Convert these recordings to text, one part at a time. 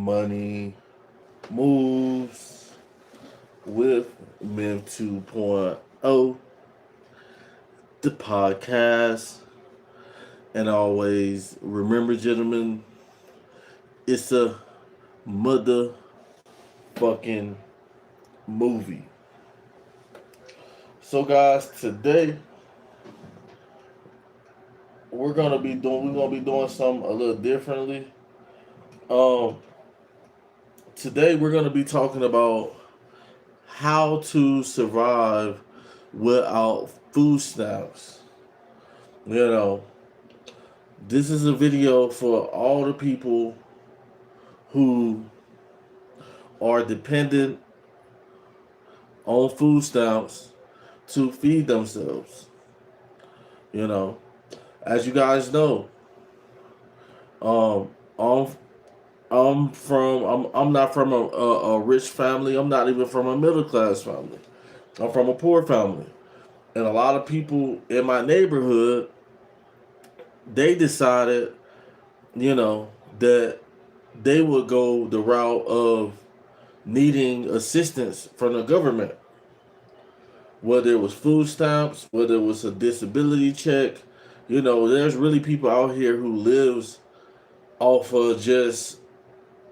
Money Moves with Miv 2.0, the podcast. And always remember, gentlemen, it's a motherfucking movie. So, guys, today we're gonna be doing something a little differently. Um, Today we're gonna be talking about how to survive without food stamps. You know, this is a video for all the people who are dependent on food stamps to feed themselves. You know, as you guys know, um, I'm I'm not from a rich family. I'm not even from a middle class family. I'm from a poor family, and a lot of people in my neighborhood, they decided, that they would go the route of needing assistance from the government, whether it was food stamps, whether it was a disability check. There's really people out here who lives off of just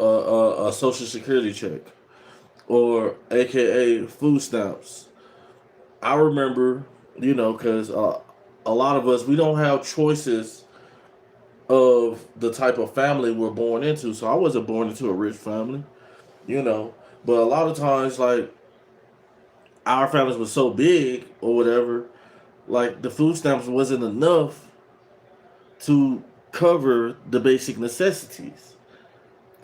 a social security check or AKA food stamps. I remember, because a lot of us, we don't have choices of the type of family we're born into. So I wasn't born into a rich family, you know. But a lot of times, like, our families were so big or whatever, like, the food stamps wasn't enough to cover the basic necessities.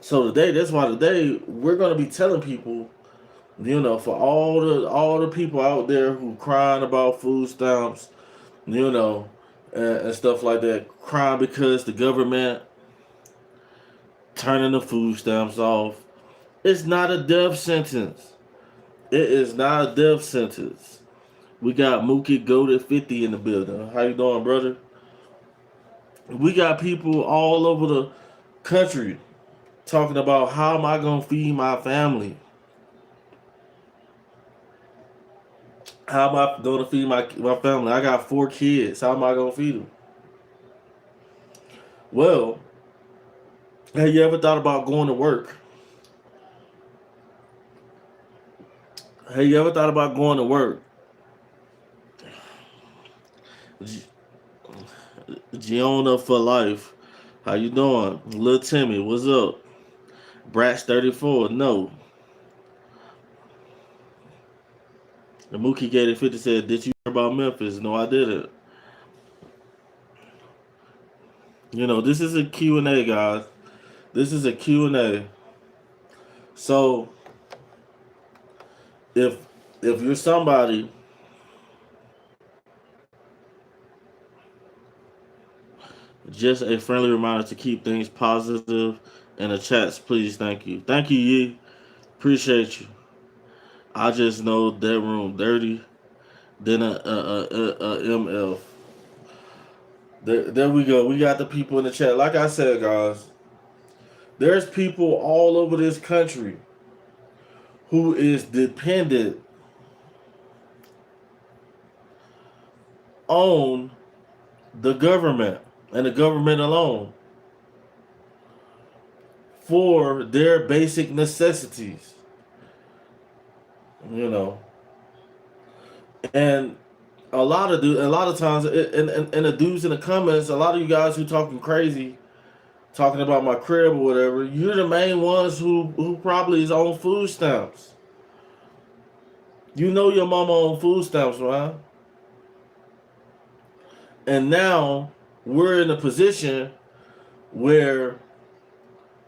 So today, that's why today we're gonna be telling people, for all the people out there who crying about food stamps, you know, and stuff like that, crying because the government turning the food stamps off. It's not a death sentence. It is not a death sentence. We got Mookie Goat 50 in the building. How you doing, brother? We got people all over the country talking about, how am I gonna feed my family? How am I gonna feed my family? I got 4 kids. How am I gonna feed them? Well, have you ever thought about going to work? Have you ever thought about going to work? Giona for life. How you doing? Lil Timmy, what's up? Bratz 34, no. The Mookie Gator 50 said, did you hear about Memphis? No, I didn't. This is a Q&A, guys. This is a Q&A. So, if you're somebody, just a friendly reminder to keep things positive in the chats, please. Thank you. Thank you, Yee. Appreciate you. I just know that room dirty. Then a MF. There we go. We got the people in the chat. Like I said, guys, there's people all over this country who is dependent on the government and the government alone for their basic necessities. And a lot of times, and the dudes in the comments, a lot of you guys who talking crazy, talking about my crib or whatever, you're the main ones who probably is on food stamps. You know your mama on food stamps, right? And now we're in a position where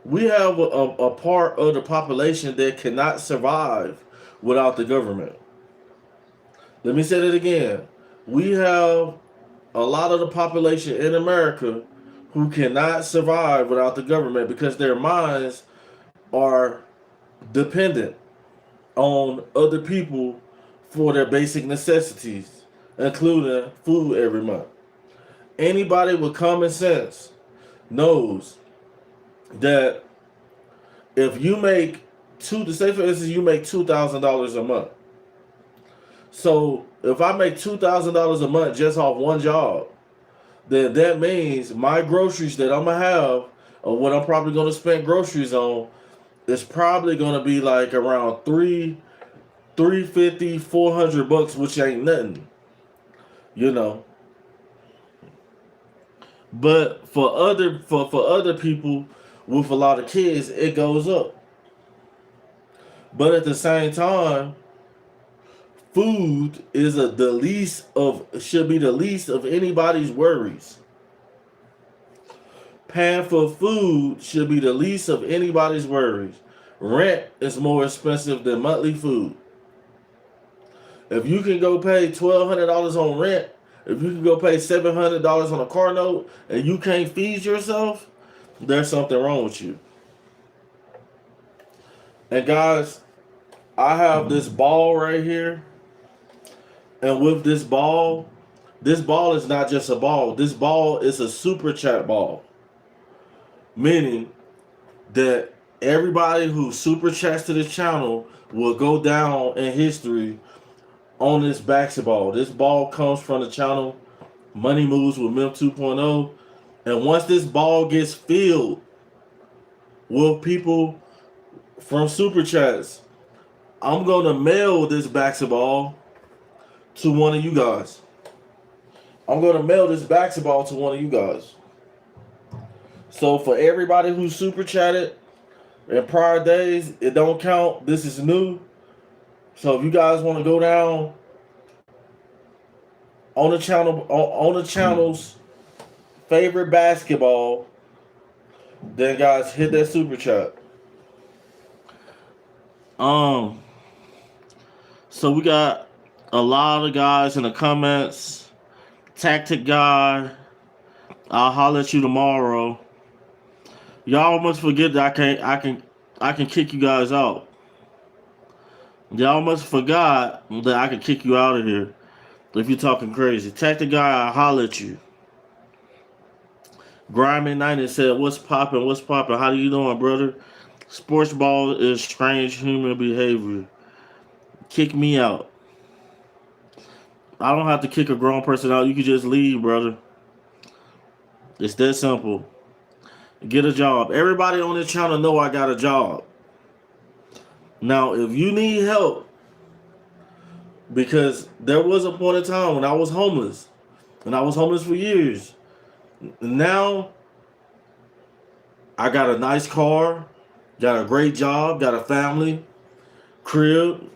we have a part of the population that cannot survive without the government. Let me say that again. We have a lot of the population in America who cannot survive without the government because their minds are dependent on other people for their basic necessities, including food every month. Anybody with common sense knows that If you make say for instance, you make $2,000 a month. So if I make $2,000 a month just off one job, then that means my groceries that I'm gonna have, or what I'm probably gonna spend groceries on, is probably gonna be like around 350, $400, which ain't nothing, you know. But for other people with a lot of kids, it goes up. But at the same time, food is the least of should be the least of anybody's worries. Paying for food should be the least of anybody's worries. Rent is more expensive than monthly food. If you can go pay $1,200 on rent, if you can go pay $700 on a car note, and you can't feed yourself, there's something wrong with you. And guys, I have this ball right here, and with this ball is not just a ball. This ball is a super chat ball, meaning that everybody who super chats to this channel will go down in history on this basketball. This ball comes from the channel Money Moves with Mim 2.0. And once this ball gets filled with people from super chats, I'm going to mail this basketball to one of you guys. I'm going to mail this basketball to one of you guys. So for everybody who super chatted in prior days, it don't count. This is new. So if you guys want to go down on the channel, on the channel's favorite basketball, then guys, hit that super chat. So we got a lot of guys in the comments. Tactic guy, I'll holler at you tomorrow. Y'all must forget that I can kick you guys out. Y'all must forgot that I can kick you out of here if you're talking crazy. Tactic guy, I'll holler at you. Grimy Night said, "What's poppin'? What's poppin'? How you doing, brother? Sports ball is strange human behavior. Kick me out. I don't have to kick a grown person out. You can just leave, brother. It's that simple. Get a job. Everybody on this channel know I got a job. Now, if you need help, because there was a point in time when I was homeless, and I was homeless for years. Now, I got a nice car, got a great job, got a family, crib,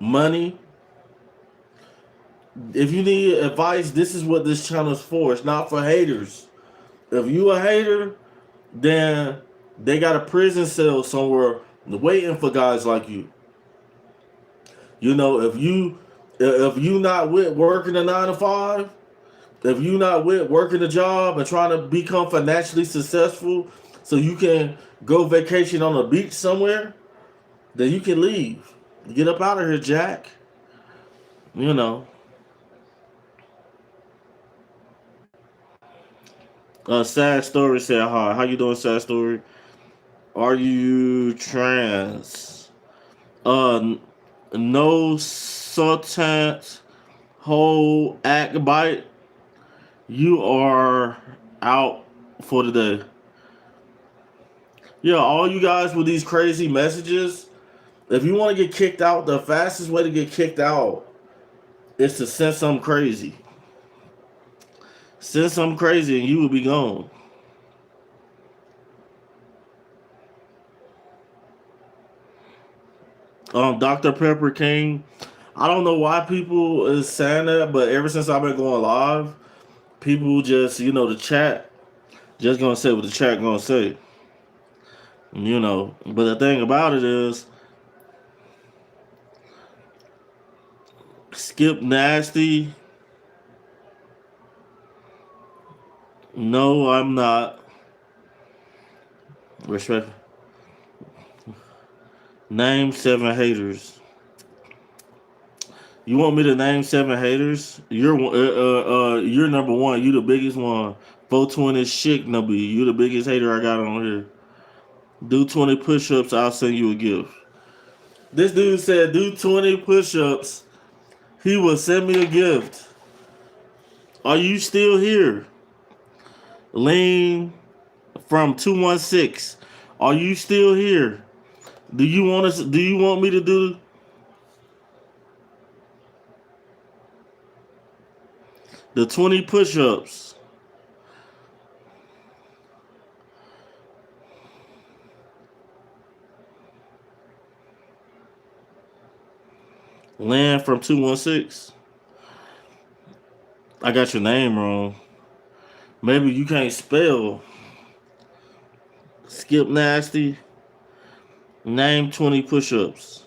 money. If you need advice, this is what this channel is for. It's not for haters. If you a hater, then they got a prison cell somewhere waiting for guys like you. If you not with working a 9 to 5, if you not with working a job and trying to become financially successful so you can go vacation on a beach somewhere, then you can leave. Get up out of here, Jack. Sad Story said hi. How you doing, Sad Story? Are you trans? No sultant whole act bite. You are out for the day. Yeah, all you guys with these crazy messages, if you want to get kicked out, the fastest way to get kicked out is to send something crazy. Send something crazy and you will be gone. Dr. Pepper King, I don't know why people is saying that, but ever since I've been going live, people just, the chat, just gonna say what the chat gonna say. But the thing about it is, Skip Nasty, no, I'm not. Respect. Name 7 haters. You want me to name 7 haters? You're number 1. You the biggest one. 420 shit number. You the biggest hater I got on here. Do 20 push-ups, I'll send you a gift. This dude said, do 20 push-ups, he will send me a gift. Are you still here? Lean from 216. Are you still here? Do you want me to do the 20 push-ups? Land from 216. I got your name wrong. Maybe you can't spell. Skip Nasty. Name 20 push-ups.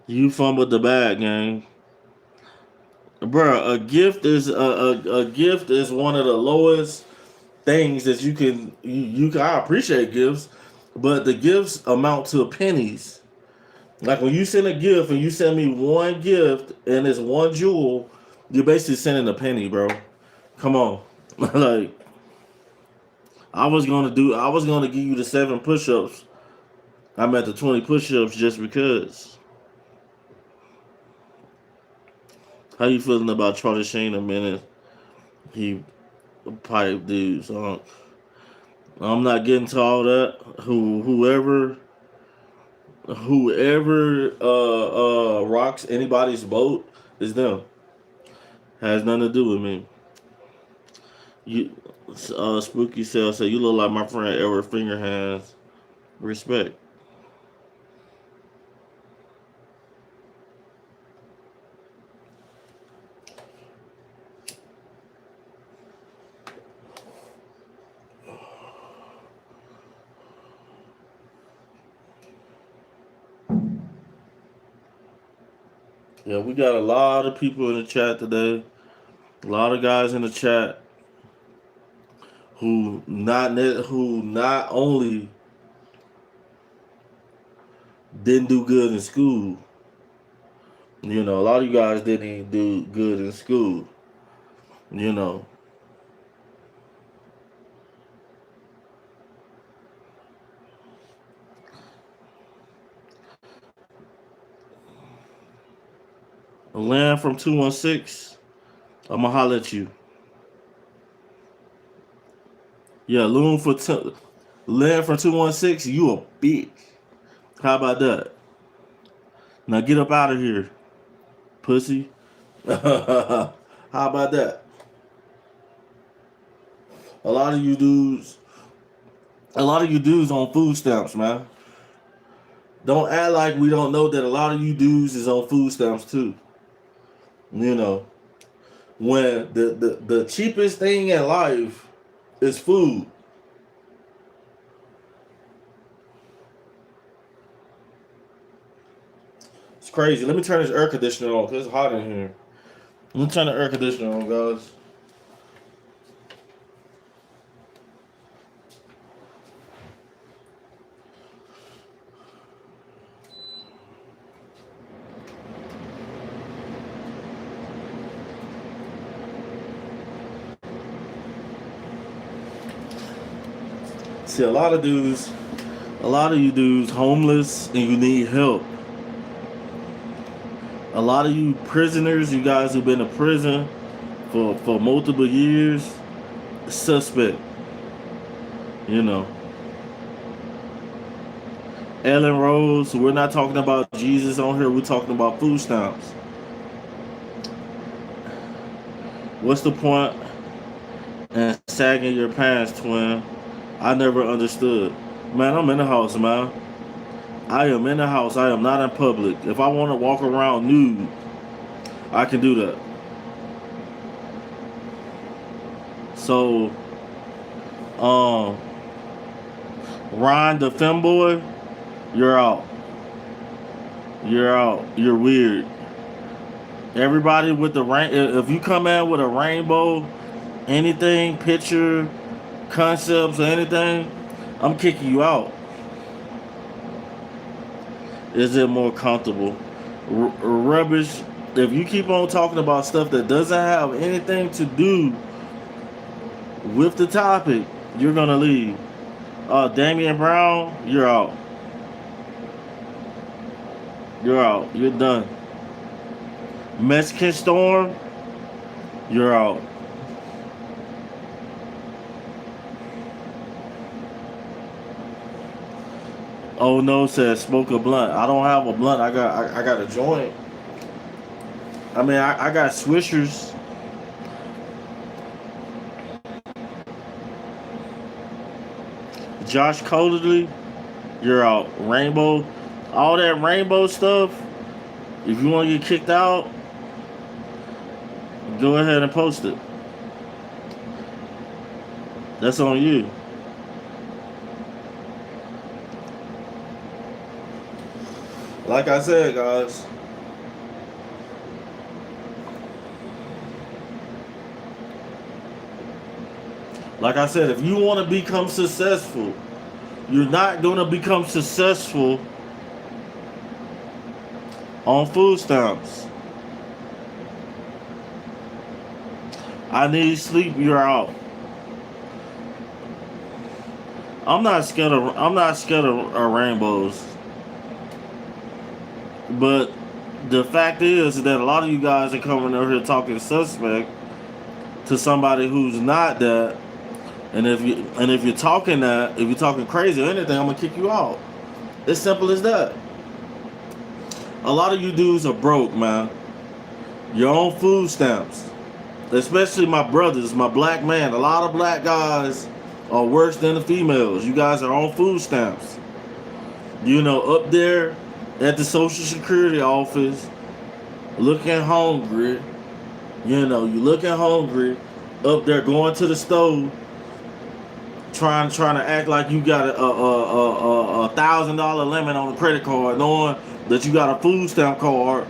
You fumbled the bag, gang. Bruh, a gift is one of the lowest things that you can. I appreciate gifts, but the gifts amount to pennies. Like when you send a gift and you send me one gift and it's one jewel, you're basically sending a penny, bro. Come on. Like I was gonna give you the 7 push-ups. I'm at the 20 push-ups just because. How you feeling about Charlie Sheen a minute? He pipe dudes. I'm not getting to all that. Whoever rocks anybody's boat is them. Has nothing to do with me. You Spooky Cell said you look like my friend Edward Fingerhands. Respect. Yeah, we got a lot of people in the chat today. A lot of guys in the chat who not only didn't do good in school. You know, a lot of you guys didn't even do good in school. You know. A land from 216, I'm gonna holler at you. Yeah, land from 216, you a bitch. How about that? Now get up out of here, pussy. How about that? A lot of you dudes on food stamps, man. Don't act like we don't know that a lot of you dudes is on food stamps too. You know, when the cheapest thing in life is food. It's crazy. Let me turn this air conditioner on because it's hot in here. Let me turn the air conditioner on, guys. See, a lot of you dudes homeless and you need help. A lot of you prisoners, you guys who've been in prison for multiple years, suspect. You know. Ellen Rose, we're not talking about Jesus on here, we're talking about food stamps. What's the point in sagging your pants, twin? I never understood. Man, I'm in the house, man. I am in the house. I am not in public. If I want to walk around nude, I can do that. So, Ryan the femboy, you're out. You're out. You're weird. Everybody with the rain, if you come in with a rainbow, anything, picture, concepts, or anything, I'm kicking you out. Is it more comfortable? Rubbish. If you keep on talking about stuff that doesn't have anything to do with the topic, you're gonna leave. Damian Brown, you're out. You're out. You're done. Mexican Storm, you're out. Oh no, says smoke a blunt. I don't have a blunt. I got a joint. I mean, I got Swishers. Josh Coldly, you're out. Rainbow, all that rainbow stuff. If you want to get kicked out, go ahead and post it. That's on you. Like I said, guys. Like I said, if you want to become successful, you're not going to become successful on food stamps. I need sleep, you're out. I'm not scared of rainbows. But the fact is that a lot of you guys are coming over here talking suspect to somebody who's not that. And if you're talking that, if you're talking crazy or anything, I'm gonna kick you out. It's simple as that. A lot of you dudes are broke, man. You're on food stamps. Especially my brothers, my black man. A lot of black guys are worse than the females. You guys are on food stamps. You know, up there at the Social Security office, looking hungry. You know, you looking hungry. Up there going to the stove, trying to act like you got a $1,000 limit on a credit card, knowing that you got a food stamp card,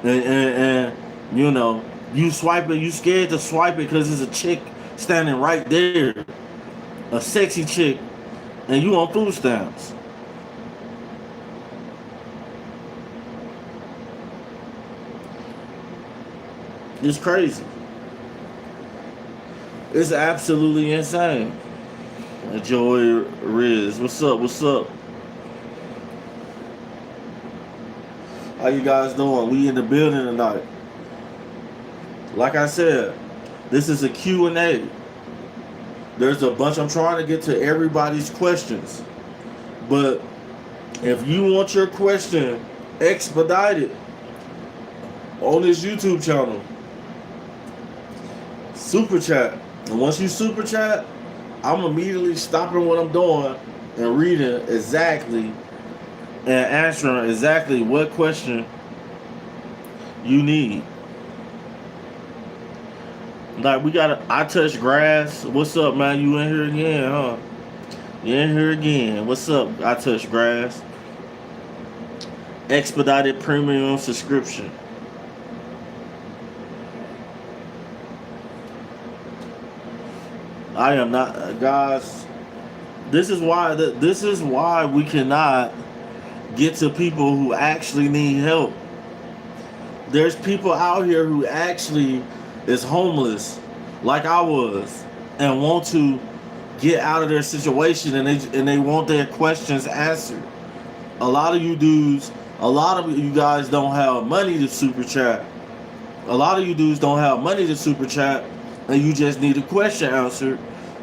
and you know you swipe it. You scared to swipe it because there's a chick standing right there, a sexy chick, and you on food stamps. It's crazy. It's absolutely insane. Joey Riz, what's up? What's up? How you guys doing? We in the building tonight. Like I said, this is a Q&A. There's a bunch. I'm trying to get to everybody's questions. But if you want your question expedited on this YouTube channel, super chat. And once you super chat, I'm immediately stopping what I'm doing and reading exactly and answering exactly what question you need. Like we got I touch grass. What's up, man? You in here again, huh? You in here again. What's up? I touch grass. Expedited premium subscription. I am not, guys. This is why we cannot get to people who actually need help. There's people out here who actually is homeless, like I was, and want to get out of their situation, and they want their questions answered. A lot of you dudes, a lot of you guys don't have money to super chat. A lot of you dudes don't have money to super chat, and you just need a question answered.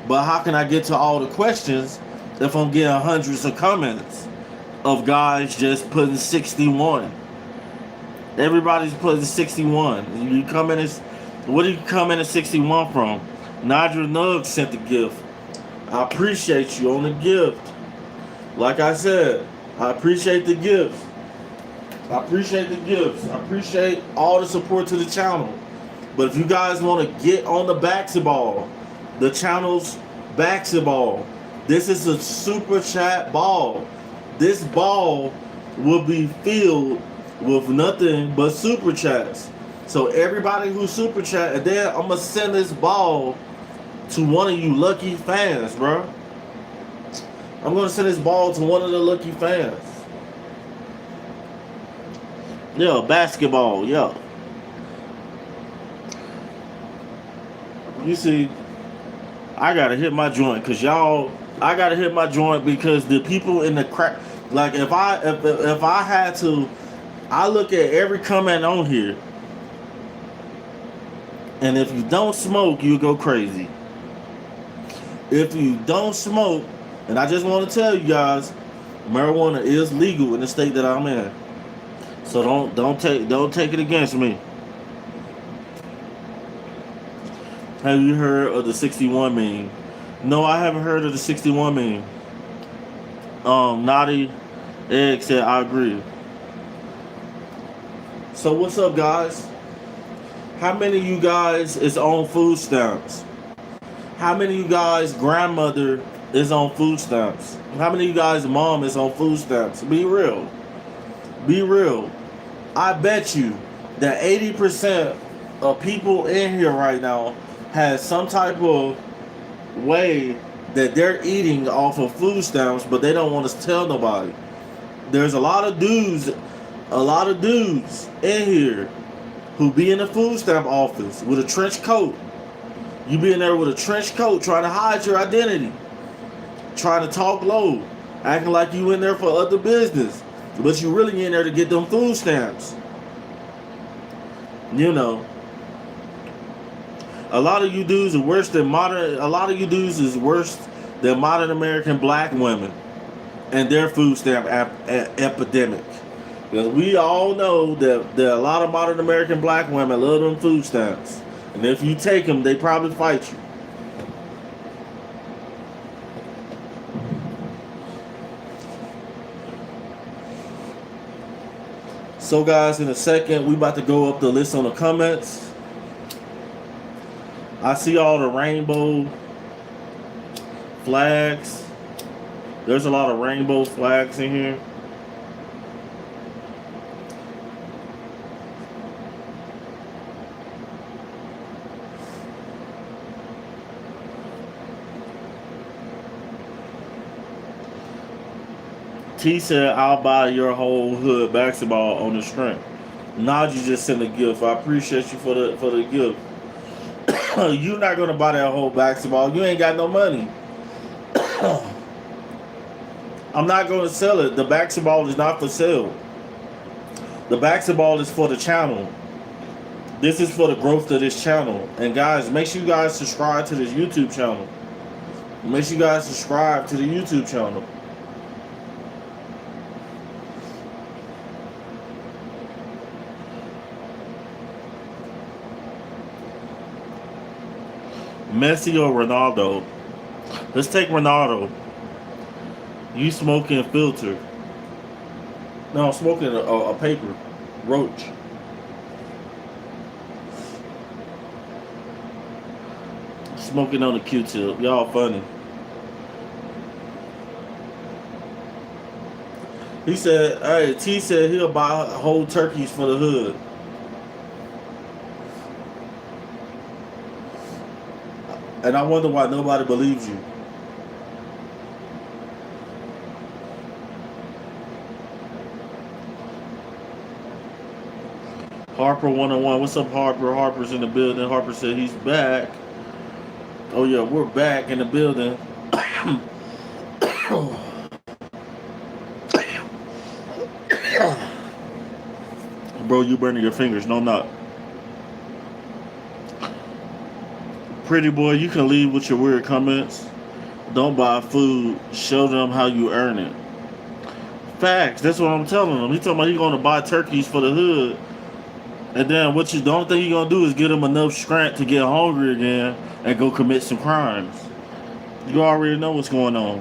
But how can I get to all the questions if I'm getting hundreds of comments of guys just putting 61? Everybody's putting 61. You come in as, what do you come in at 61 from? Nigel Nugg sent the gift. I appreciate you on the gift. Like I said, I appreciate the gifts. I appreciate the gifts. I appreciate all the support to the channel. But if you guys want to get on the basketball, the channel's basketball, this is a super chat ball. This ball will be filled with nothing but super chats. So everybody who super chat, and then I'm gonna send this ball to one of you lucky fans, bro. I'm gonna send this ball to one of the lucky fans. Yeah, basketball, yeah. You see, I gotta hit my joint because y'all I gotta hit my joint because the people in the crack, like if I had to, I look at every comment on here, and if you don't smoke, you go crazy. If you don't smoke, and I just want to tell you guys, marijuana is legal in the state that I'm in. So don't take it against me. Have you heard of the 61 meme? No, I haven't heard of the 61 meme. Naughty Egg said I agree. So what's up, guys? How many of you guys is on food stamps? How many of you guys' grandmother is on food stamps? How many of you guys' mom is on food stamps? Be real. Be real. I bet you that 80% of people in here right now has some type of way that they're eating off of food stamps, but they don't want to tell nobody. There's a lot of dudes in here who be in the food stamp office with a trench coat. You be in there with a trench coat trying to hide your identity, trying to talk low, acting like you in there for other business, but you really in there to get them food stamps. You know, a lot of you dudes are worse than modern. A lot of you dudes is worse than modern American black women and their food stamp epidemic. Because we all know that a lot of modern American black women love them food stamps. And if you take them, they probably fight you. So guys, in a second, we about to go up the list on the comments. I see all the rainbow flags. There's a lot of rainbow flags in here. T said, I'll buy your whole hood basketball on the strength. Najee just sent a gift. I appreciate you for the gift. You're not gonna buy that whole basketball. You ain't got no money. I'm not gonna sell it. The basketball is not for sale. The basketball is for the channel. This is for the growth of this channel. And guys, make sure you guys subscribe to this YouTube channel. Make sure you guys subscribe to the YouTube channel. Messi or Ronaldo? Let's take Ronaldo. You smoking filter. No, I'm smoking a paper. Roach. Smoking on a Q-tip. Y'all funny. He said, hey, T said he'll buy whole turkeys for the hood. And I wonder why nobody believes you. Harper 101. What's up, Harper? Harper's in the building. Harper said he's back. Oh, yeah, we're back in the building. Bro, you burning your fingers. No, not. Pretty boy, you can leave with your weird comments. Don't buy food. Show them how you earn it. Facts. That's what I'm telling him. He's talking about he's going to buy turkeys for the hood. And then the only thing you're going to do is get him enough strength to get hungry again and go commit some crimes. You already know what's going on.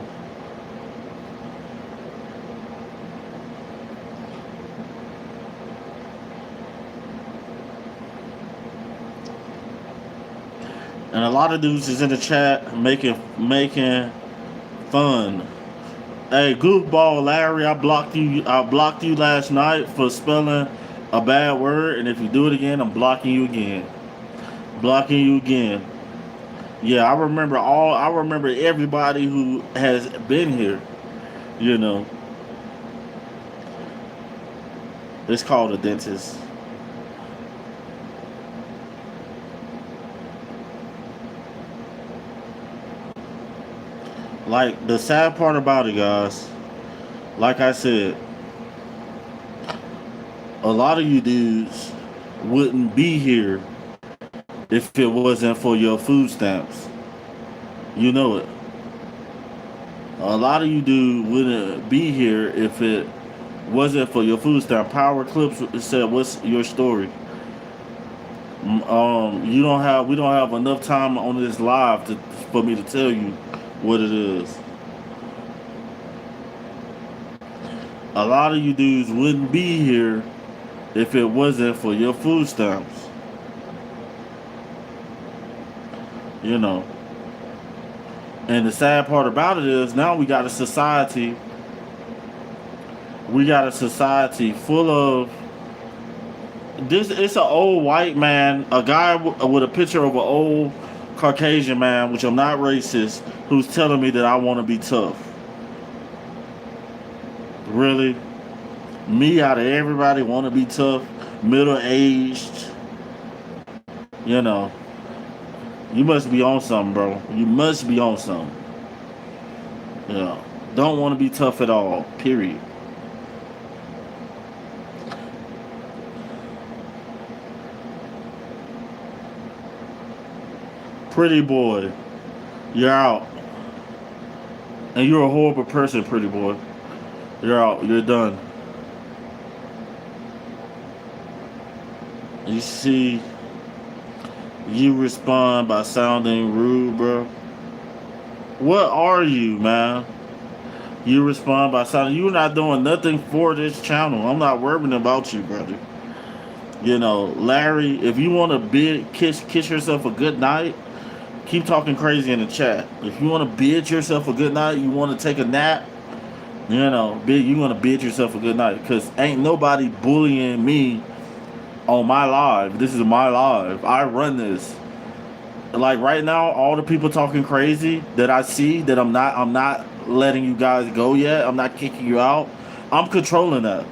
And a lot of dudes is in the chat making fun. Hey, goofball Larry, I blocked you last night for spelling a bad word, and if you do it again, I'm blocking you again. Blocking you again. Yeah, I remember everybody who has been here. You know. It's called a dentist. Like, the sad part about it, guys, like I said, a lot of you dudes wouldn't be here if it wasn't for your food stamps. You know it. A lot of you dudes wouldn't be here if it wasn't for your food stamp. Power Clips said, "What's your story?" You don't have. We don't have enough time on this live for me to tell you what it is. A lot of you dudes wouldn't be here if it wasn't for your food stamps. You know. And the sad part about it is now we got a society. We got a society full of this. It's an old white man, a guy with a picture of an old Caucasian man, which I'm not racist, who's telling me that I want to be tough. Really? Me out of everybody want to be tough, middle aged. You know, you must be on something, bro. You must be on something. You know, don't want to be tough at all. Period. Pretty boy, you're out. And you're a horrible person, pretty boy. You're out. You're done. You see, you respond by sounding rude, bro. What are you, man? You respond by sounding. You're not doing nothing for this channel. I'm not worrying about you, brother. You know, Larry, if you want to bid, kiss yourself a good night, keep talking crazy in the chat. If you want to bid yourself a good night, you want to take a nap, you know, you want to bid yourself a good night. Because ain't nobody bullying me on my live. This is my live. I run this. Like right now, all the people talking crazy that I see that I'm not letting you guys go yet. I'm not kicking you out. I'm controlling that.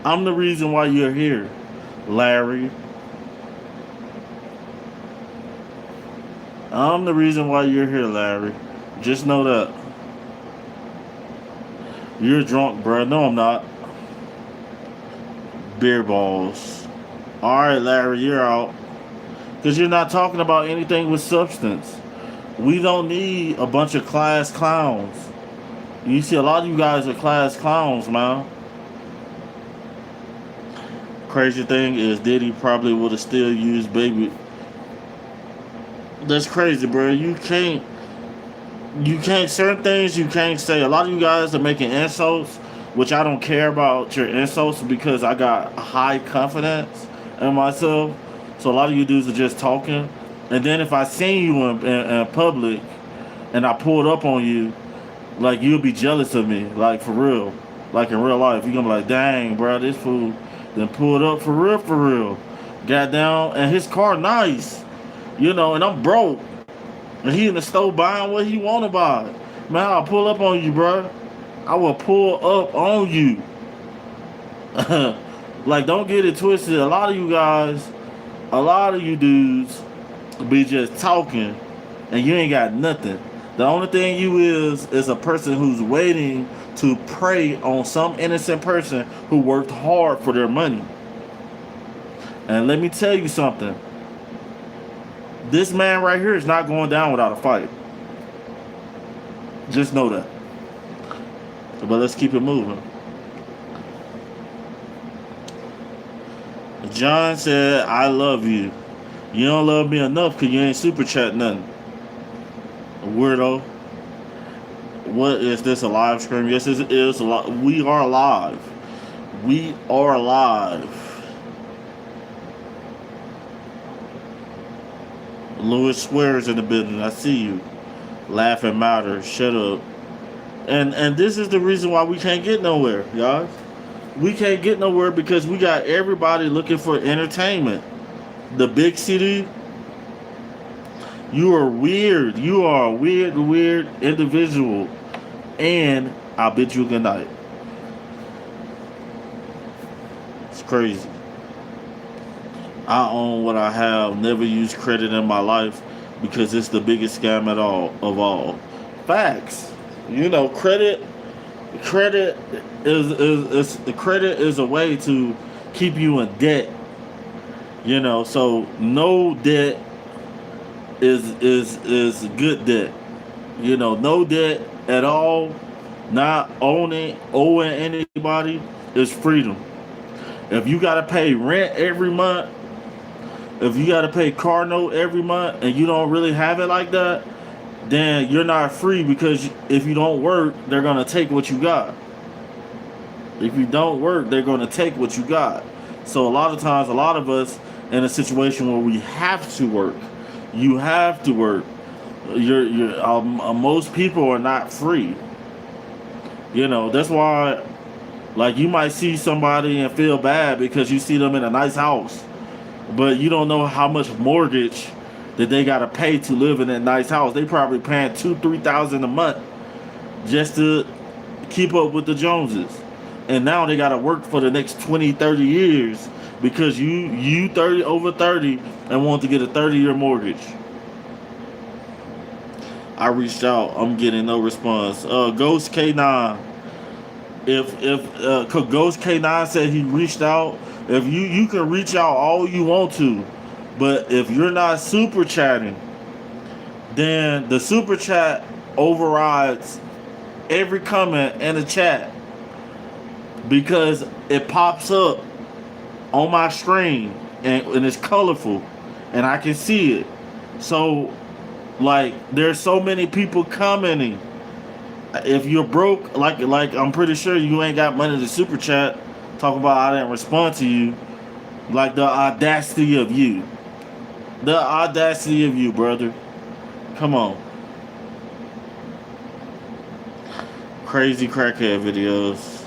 I'm the reason why you're here, Larry. I'm the reason why you're here, Larry. Just know that. You're drunk, bro. No, I'm not. Beer balls. Alright, Larry, you're out. Because you're not talking about anything with substance. We don't need a bunch of class clowns. You see, a lot of you guys are class clowns, man. Crazy thing is, Diddy probably would have still used Baby. That's crazy, bro. You can't, certain things you can't say. A lot of you guys are making insults, which I don't care about your insults because I got high confidence in myself. So a lot of you dudes are just talking. And then if I see you in public and I pulled up on you, like, you'll be jealous of me, like, for real. Like, in real life. You're going to be like, dang, bro, this fool then pulled up for real, for real. Got down, and his car nice. You know, and I'm broke. And he in the store buying what he want to buy. Man, I'll pull up on you, bro. I will pull up on you. Like, don't get it twisted. A lot of you guys, a lot of you dudes be just talking and you ain't got nothing. The only thing you is a person who's waiting to prey on some innocent person who worked hard for their money. And let me tell you something. This man right here is not going down without a fight. Just know that. But let's keep it moving. John said, I love you. You don't love me enough because you ain't super chat nothing. Weirdo. What is this, a live stream? Yes, it is. We are live. We are live. Louis swears in the building. I see you. Laughing matter. Shut up. And this is the reason why we can't get nowhere, y'all. We can't get nowhere because we got everybody looking for entertainment. The big city. You are weird. You are a weird individual. And I'll bid you good night. It's crazy. I own what I have. Never used credit in my life. because it's the biggest scam of all. Facts. Credit credit is a way to keep you in debt. So no debt is good debt. No debt at all, not owing anybody is freedom. If you gotta pay rent every month, if you gotta pay car note every month, and you don't really have it like that, then you're not free, because if you don't work, they're gonna take what you got. If you don't work, they're gonna take what you got. So a lot of times, a lot of us in a situation where we have to work. You have to work. Most people are not free. That's why, like, you might see somebody and feel bad because you see them in a nice house, but you don't know how much mortgage that they gotta pay to live in that nice house. They probably paying $2,000-3,000 a month just to keep up with the Joneses, and now they gotta work for the next 20-30 years because you 30 over 30 and want to get a 30-year mortgage. I reached out. I'm getting no response. Ghost K9. If Ghost K9 said he reached out, if you can reach out all you want to, but if you're not super chatting, then the super chat overrides every comment in the chat, because it pops up on my screen and it's colorful and I can see it. So, like, there's so many people commenting. If you're broke, like I'm pretty sure you ain't got money to super chat, talk about I didn't respond to you. Like, the audacity of you. The audacity of you, brother. Come on. Crazy crackhead videos.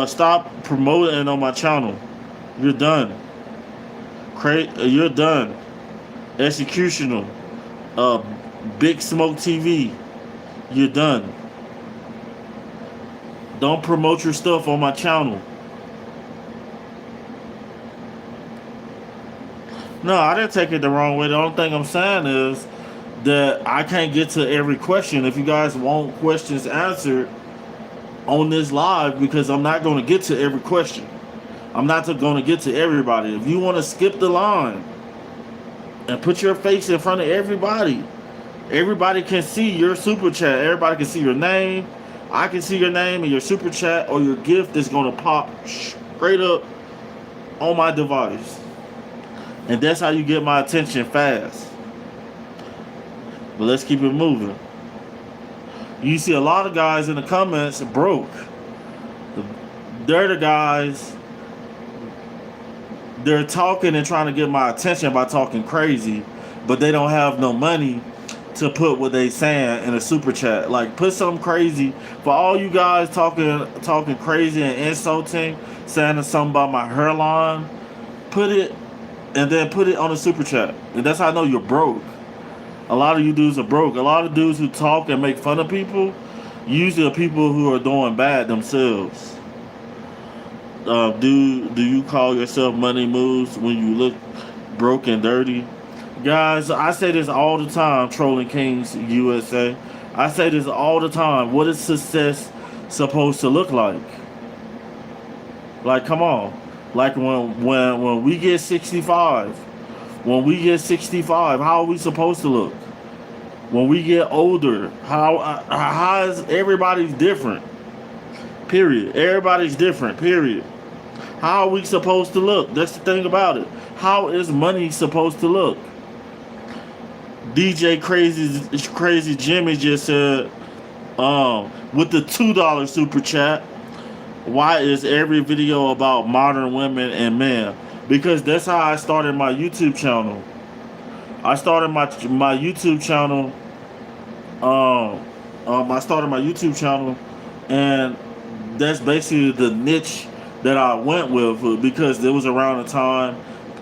Stop promoting on my channel. You're done. You're done. Executional. Big Smoke TV. You're done. Don't promote your stuff on my channel. No, I didn't take it the wrong way. The only thing I'm saying is that I can't get to every question. If you guys want questions answered on this live, because I'm not going to get to every question. I'm not going to get to everybody. If you want to skip the line and put your face in front of everybody, everybody can see your super chat. Everybody can see your name. I can see your name and your super chat, or your gift is going to pop straight up on my device. And that's how you get my attention fast. But let's keep it moving. You see a lot of guys in the comments broke. They're the guys, they're talking and trying to get my attention by talking crazy, but they don't have no money to put what they saying in a super chat. Like, put something crazy. For all you guys talking crazy and insulting, saying something about my hairline, put it, and then put it on a super chat. And that's how I know you're broke. A lot of you dudes are broke. A lot of dudes who talk and make fun of people usually are people who are doing bad themselves. Do you call yourself Money Moves when you look broke and dirty? Guys, I say this all the time, Trolling Kings USA. I say this all the time. What is success supposed to look like? Like, come on. Like, when we get 65, how are we supposed to look? When we get older, how is everybody's different? Period. Everybody's different. Period. How are we supposed to look? That's the thing about it. How is money supposed to look? DJ Crazy Jimmy just said, with the $2 super chat, why is every video about modern women and men? Because that's how I started my YouTube channel. I started my YouTube channel. I started my YouTube channel, and that's basically the niche that I went with, because it was around the time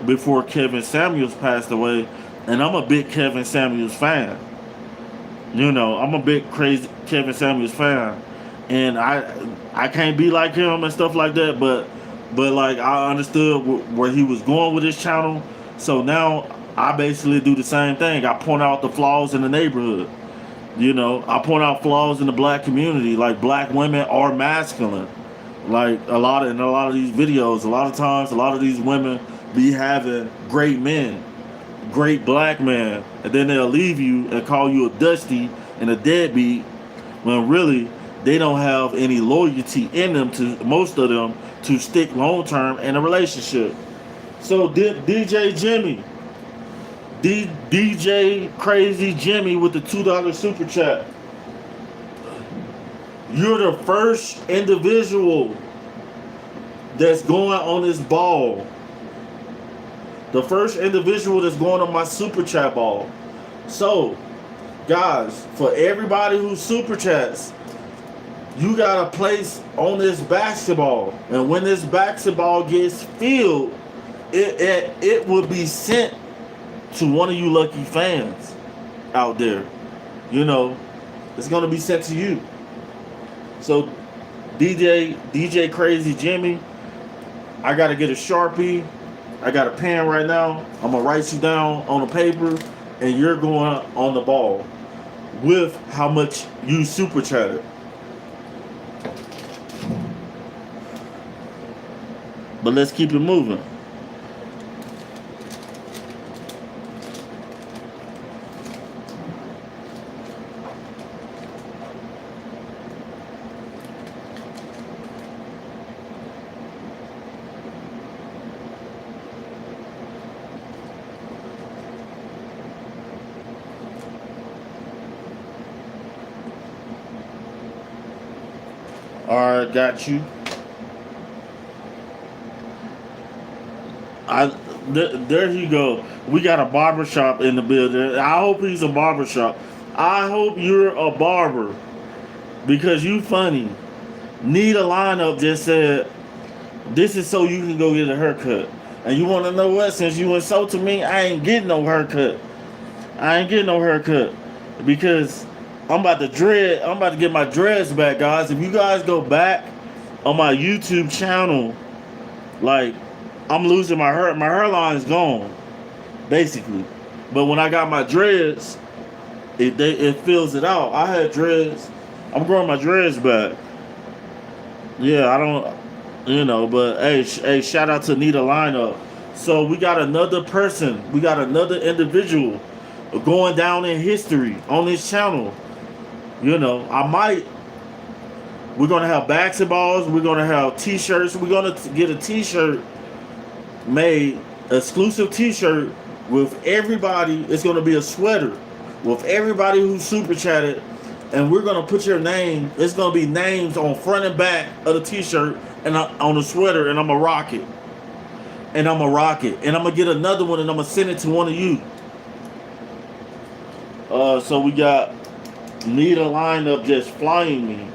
before Kevin Samuels passed away, and I'm a big Kevin Samuels fan. I'm a big crazy Kevin Samuels fan, and I can't be like him and stuff like that, but like, I understood where he was going with his channel, so now I basically do the same thing. I point out the flaws in the neighborhood. You know, I point out flaws in the black community, like black women are masculine. Like a lot of these videos, a lot of times, a lot of these women be having great men, great black men, and then they'll leave you and call you a dusty and a deadbeat when really they don't have any loyalty in them, to most of them, to stick long term in a relationship. So DJ Jimmy, DJ Crazy Jimmy with the $2 super chat. You're the first individual that's going on this ball. The first individual that's going on my super chat ball. So, guys, for everybody who super chats, you got a place on this basketball. And when this basketball gets filled, it will be sent to one of you lucky fans out there. You know, it's going to be sent to you. So, DJ Crazy Jimmy, I got to get a Sharpie. I got a pen right now. I'm going to write you down on a paper, and you're going on the ball with how much you super chatted. But let's keep it moving. Alright, got you. There you go. We got a barbershop in the building. I hope he's a barbershop. I hope you're a barber, because you funny. Need a lineup just said, this is so you can go get a haircut. And you want to know what? Since you insulted me, I ain't getting no haircut. Because I'm about to get my dreads back, guys. If you guys go back on my YouTube channel, like, I'm losing my hair. My hairline is gone, basically. But when I got my dreads, it fills it out. I had dreads. I'm growing my dreads back. Yeah, I don't, but hey, shout out to Need a Lineup. So we got another person. We got another individual going down in history on this channel. We're going to have basketballs. We're going to have t-shirts. We're going to get a t-shirt made, exclusive t-shirt with everybody. It's going to be a sweater with everybody who super chatted, and we're going to put your name. It's going to be names on front and back of the t-shirt and on the sweater, and I'm going to rock it. And I'm going to get another one, and I'm going to send it to one of you. So we got Need a Lineup Just Flying Me.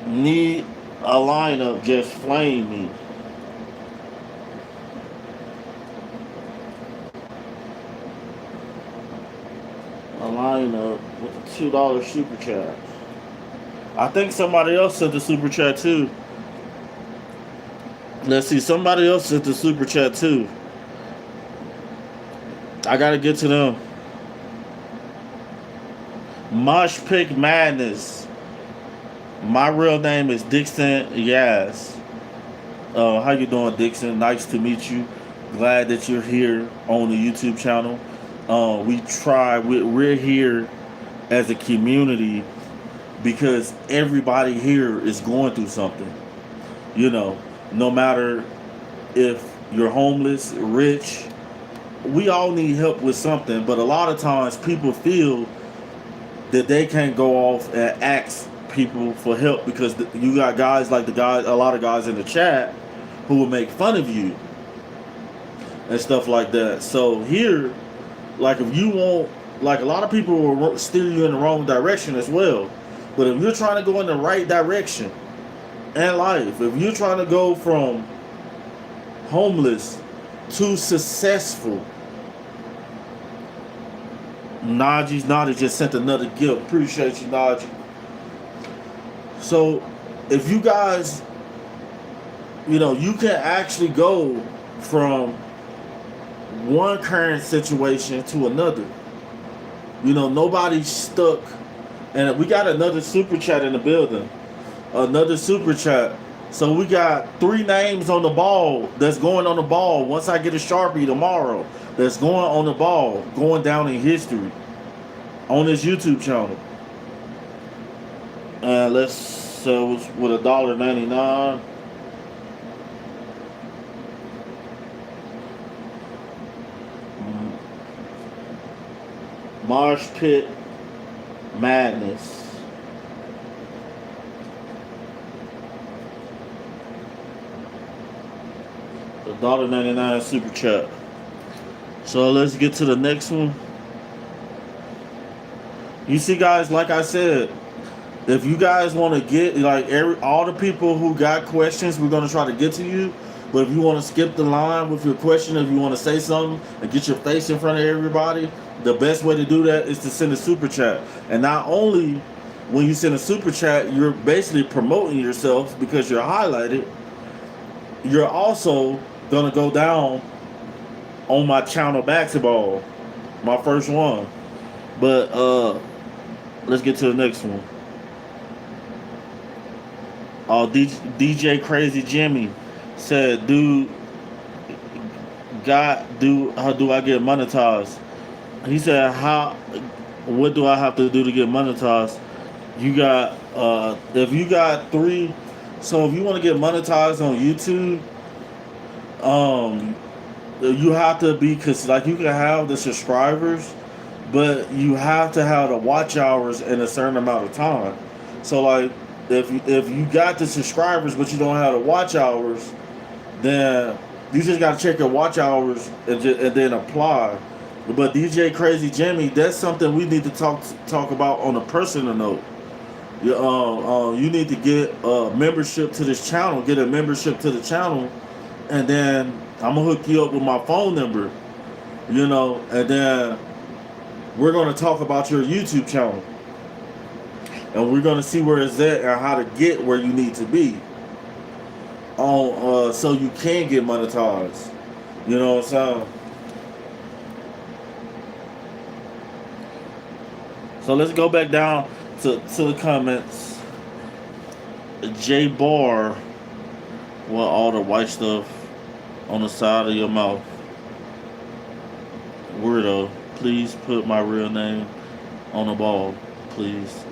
Need a Lineup Just Flying Me. A lineup with a $2 super chat. I think somebody else sent the super chat too. Let's see, somebody else sent the super chat too. I gotta get to them. Mosh Pick Madness. My real name is Dixon Yaz. How you doing, Dixon? Nice to meet you. Glad that you're here on the YouTube channel. We're here as a community because everybody here is going through something. No matter if you're homeless, rich, we all need help with something. But a lot of times people feel that they can't go off and ask people for help because you got guys like a lot of guys in the chat who will make fun of you and stuff like that. So here, like, if you want, like, a lot of people will steer you in the wrong direction as well. But if you're trying to go in the right direction in life, if you're trying to go from homeless to successful, Najee just sent another gift. Appreciate you, Najee. So if you guys, you can actually go from one current situation to another. You know, nobody's stuck. And we got another super chat in the building. Another super chat. So we got 3 names on the ball that's going on the ball. Once I get a Sharpie tomorrow, that's going on the ball, going down in history on this YouTube channel. Let's sell with $1.99. Marsh Pit Madness. $1.99 super chat. So let's get to the next one. You see, guys, like I said, if you guys want to get all the people who got questions, we're gonna try to get to you. But if you want to skip the line with your question, if you want to say something and get your face in front of everybody, the best way to do that is to send a super chat. And not only when you send a super chat, you're basically promoting yourself because you're highlighted. You're also gonna go down on my channel basketball, my first one. But let's get to the next one. DJ Crazy Jimmy said, how do I get monetized? He said, what do I have to do to get monetized? You got, if you got 3, so if you want to get monetized on YouTube, you have to be, cause like you can have the subscribers, but you have to have the watch hours in a certain amount of time. So like, if you got the subscribers but you don't have the watch hours, then you just gotta check your watch hours and then apply. But DJ Crazy Jimmy, that's something we need to talk about on a personal note. You need to get a membership to this channel, get a membership to the channel, and then I'm gonna hook you up with my phone number, and then we're gonna talk about your YouTube channel. And we're gonna see where it's at and how to get where you need to be on so you can get monetized. You know what I'm saying? So let's go back down to the comments. J Bar, well, all the white stuff on the side of your mouth. Weirdo, please put my real name on the ball, please.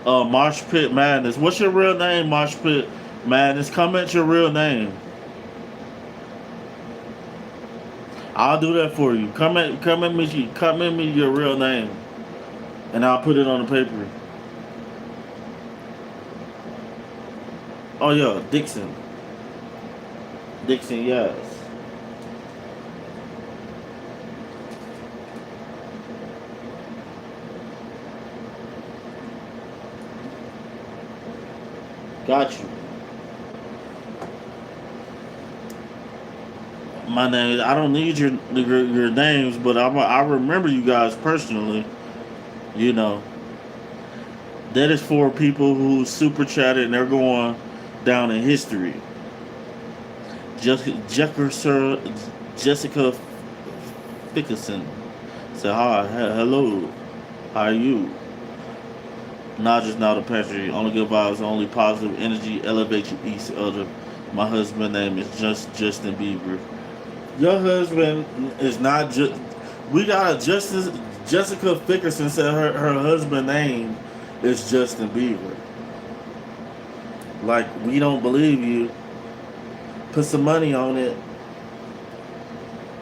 Mosh Pit Madness. What's your real name, Mosh Pit Madness? Comment your real name. I'll do that for you. Comment me your real name, and I'll put it on the paper. Oh yeah, Dixon. Dixon, yes. Got you. My name. I don't need your names, but I remember you guys personally. That is for people who super chatted and they're going down in history. Jessica Fickerson said, "Hi, hello, how are you? Not just now the pantry. Only good vibes, only positive energy. Elevate you each other. My husband's name is Justin Bieber. Your husband is not just. We got a Jessica Fickerson said her husband's name is Justin Bieber. Like, we don't believe you. Put some money on it.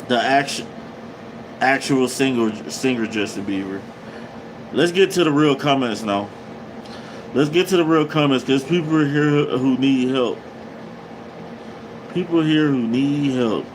The actual singer Justin Bieber. Let's get to the real comments now. Let's get to the real comments because people are here who need help. People here who need help.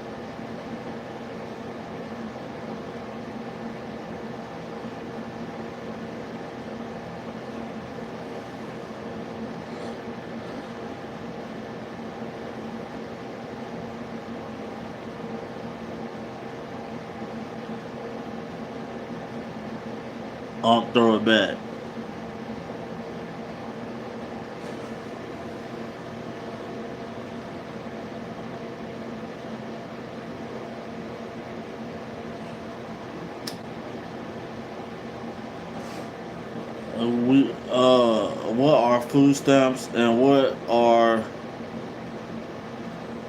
I'll throw it back. what are food stamps and what are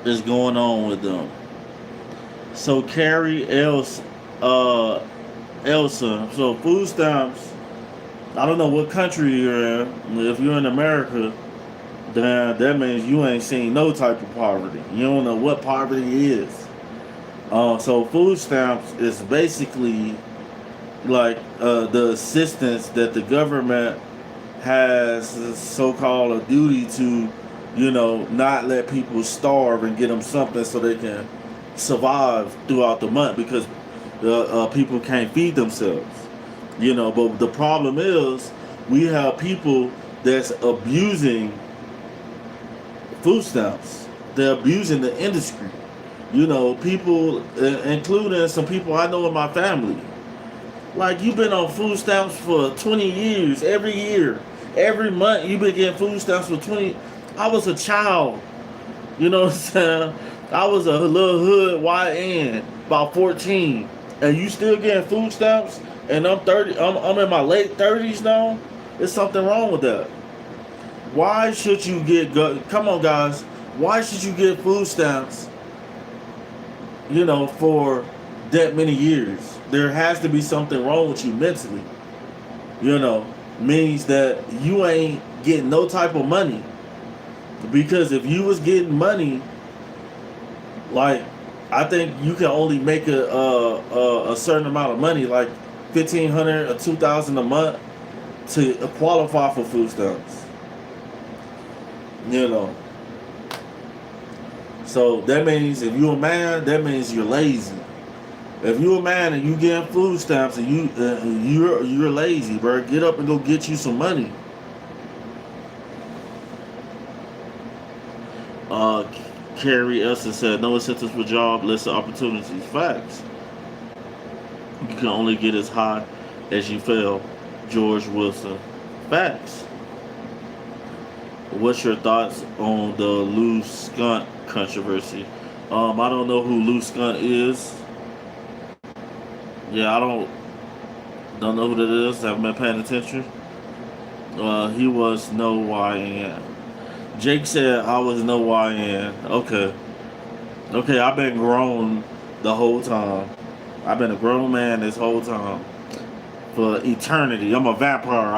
is going on with them? So Carrie Elsa. So food stamps. I don't know what country you're in. If you're in America, then that means you ain't seen no type of poverty. You don't know what poverty is. So food stamps is basically like the assistance that the government has so-called a duty to, not let people starve and get them something so they can survive throughout the month because people can't feed themselves. But the problem is we have people that's abusing food stamps. They're abusing the industry. People, including some people I know in my family. Like, you've been on food stamps for 20 years, every year. Every month you've been getting food stamps for 20. I was a child. You know what I'm saying? I was a little hood YN, about 14. And you still getting food stamps? And I'm 30. I'm in my late 30s now. There's something wrong with that. Why should you get? Come on, guys. Why should you get food stamps? For that many years. There has to be something wrong with you mentally. Means that you ain't getting no type of money. Because if you was getting money, like, I think you can only make a certain amount of money, like $1,500 or $2,000 a month, to qualify for food stamps. So that means if you're a man, that means you're lazy. If you're a man and you getting food stamps and you're lazy, bro, get up and go get you some money. Carrie Elson said, no incentives for job, less opportunities. Facts. You can only get as high as you fail. George Wilson. Facts. What's your thoughts on the Lou Skunt controversy? I don't know who Lou Skunt is. Yeah, I don't know who that is. Haven't been paying attention. He was no YN. Jake said I was no YN. Okay, I've been grown the whole time. I've been a grown man this whole time. For eternity. I'm a vampire.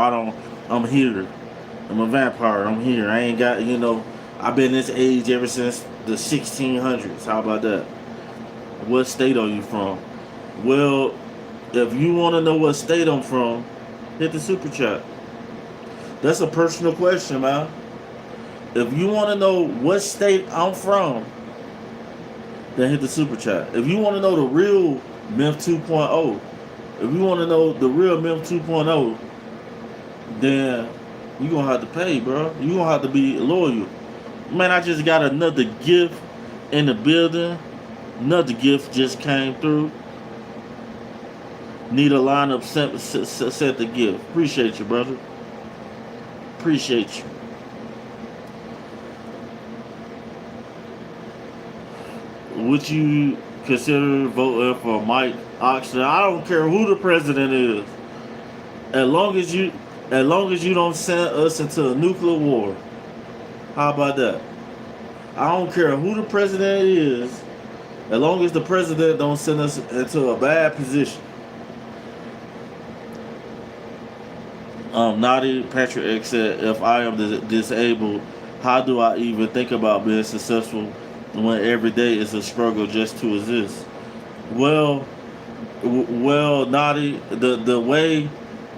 I'm here. I'm a vampire. I'm here. I ain't got, I've been this age ever since the 1600s. How about that? What state are you from? Well, if you want to know what state I'm from, hit the super chat. That's a personal question, man. If you want to know what state I'm from, then hit the super chat. If you want to know the real Myth 2.0, if you want to know the real Myth 2.0, then you're going to have to pay, bro. You're going to have to be loyal. Man, I just got another gift in the building. Another gift just came through. Need a lineup, set the gift. Appreciate you, brother. Appreciate you. Would you consider voting for Mike Oxley? I don't care who the president is. As long as you don't send us into a nuclear war. How about that? I don't care who the president is. As long as the president don't send us into a bad position. Naughty Patrick X said, if I am disabled, how do I even think about being successful when every day is a struggle just to exist? Well, Naughty, the way,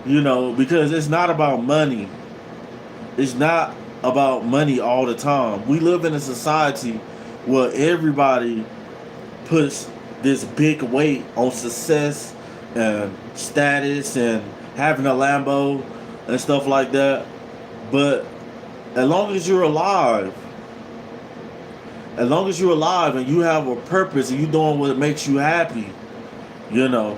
because it's not about money. It's not about money all the time. We live in a society where everybody puts this big weight on success and status and having a Lambo and stuff like that. But as long as you're alive, and you have a purpose and you're doing what makes you happy, then,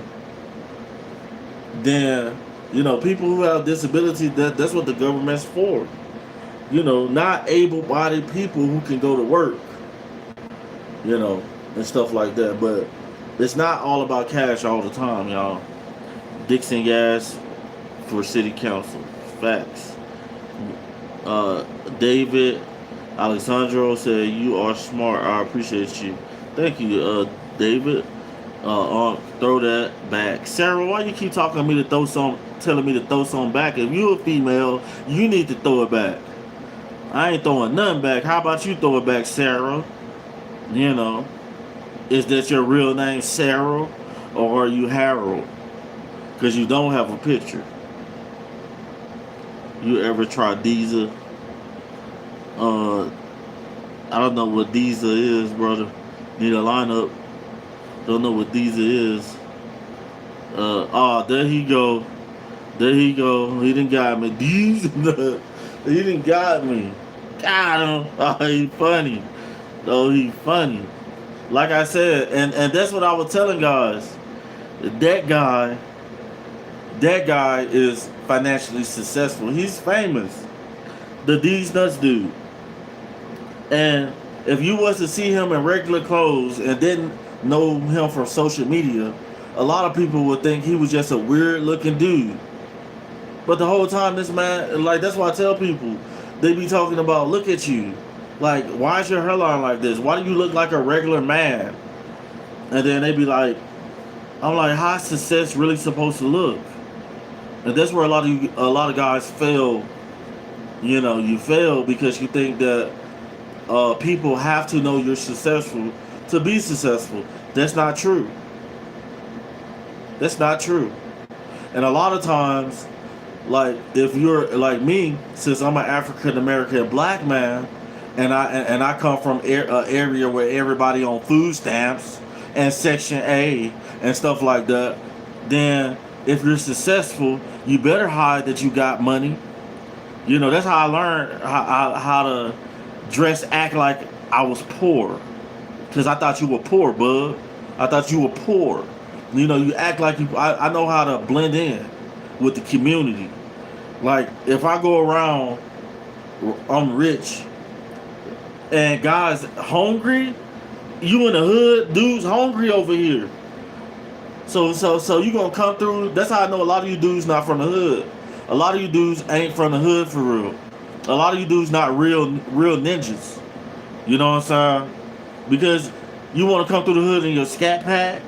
people who have disabilities, that's what the government's for. Not able-bodied people who can go to work, and stuff like that. But it's not all about cash all the time, y'all. Dixon Gas for city council. facts. David Alexandro said, "You are smart. I appreciate you." Thank you, David. Throw that back. Sarah, why you keep talking to me to throw some, telling me to throw something back? If you a female, you need to throw it back. I ain't throwing nothing back. How about you throw it back, Sarah? You know, is that your real name, Sarah, or are you Harold? Because you don't have a picture. You ever try Deezer? I don't know what Deezer is, brother. Need a lineup. Don't know what Deezer is. There he go. There he go. He done got me. Deezer. He done got me. Got him. Oh, he funny. Oh, he funny. Like I said, and that's what I was telling guys. That guy is financially successful. He's famous. The D's Nuts dude. And if you was to see him in regular clothes and didn't know him from social media, a lot of people would think he was just a weird looking dude. But the whole time this man, like, that's why I tell people, they be talking about, look at you. Like, why is your hairline like this? Why do you look like a regular man? And then they be like, I'm like, how's success really supposed to look? And that's where a lot of guys fail. You know, you fail because you think that people have to know you're successful to be successful. That's not true. That's not true. And a lot of times, like, if you're like me, since I'm an African American black man, and I come from an area where everybody on food stamps and Section A and stuff like that, then if you're successful, you better hide that you got money. You know, that's how I learned how to dress, act like I was poor. Because I thought you were poor, bud. I thought you were poor. You know, you act like you... I know how to blend in with the community. Like, if I go around, I'm rich, and guys hungry, you in the hood, dudes hungry over here. So you gonna come through. That's how I know a lot of you dudes not from the hood. A lot of you dudes ain't from the hood for real. A lot of you dudes not real ninjas. You know what I'm saying? Because you want to come through the hood in your scat pack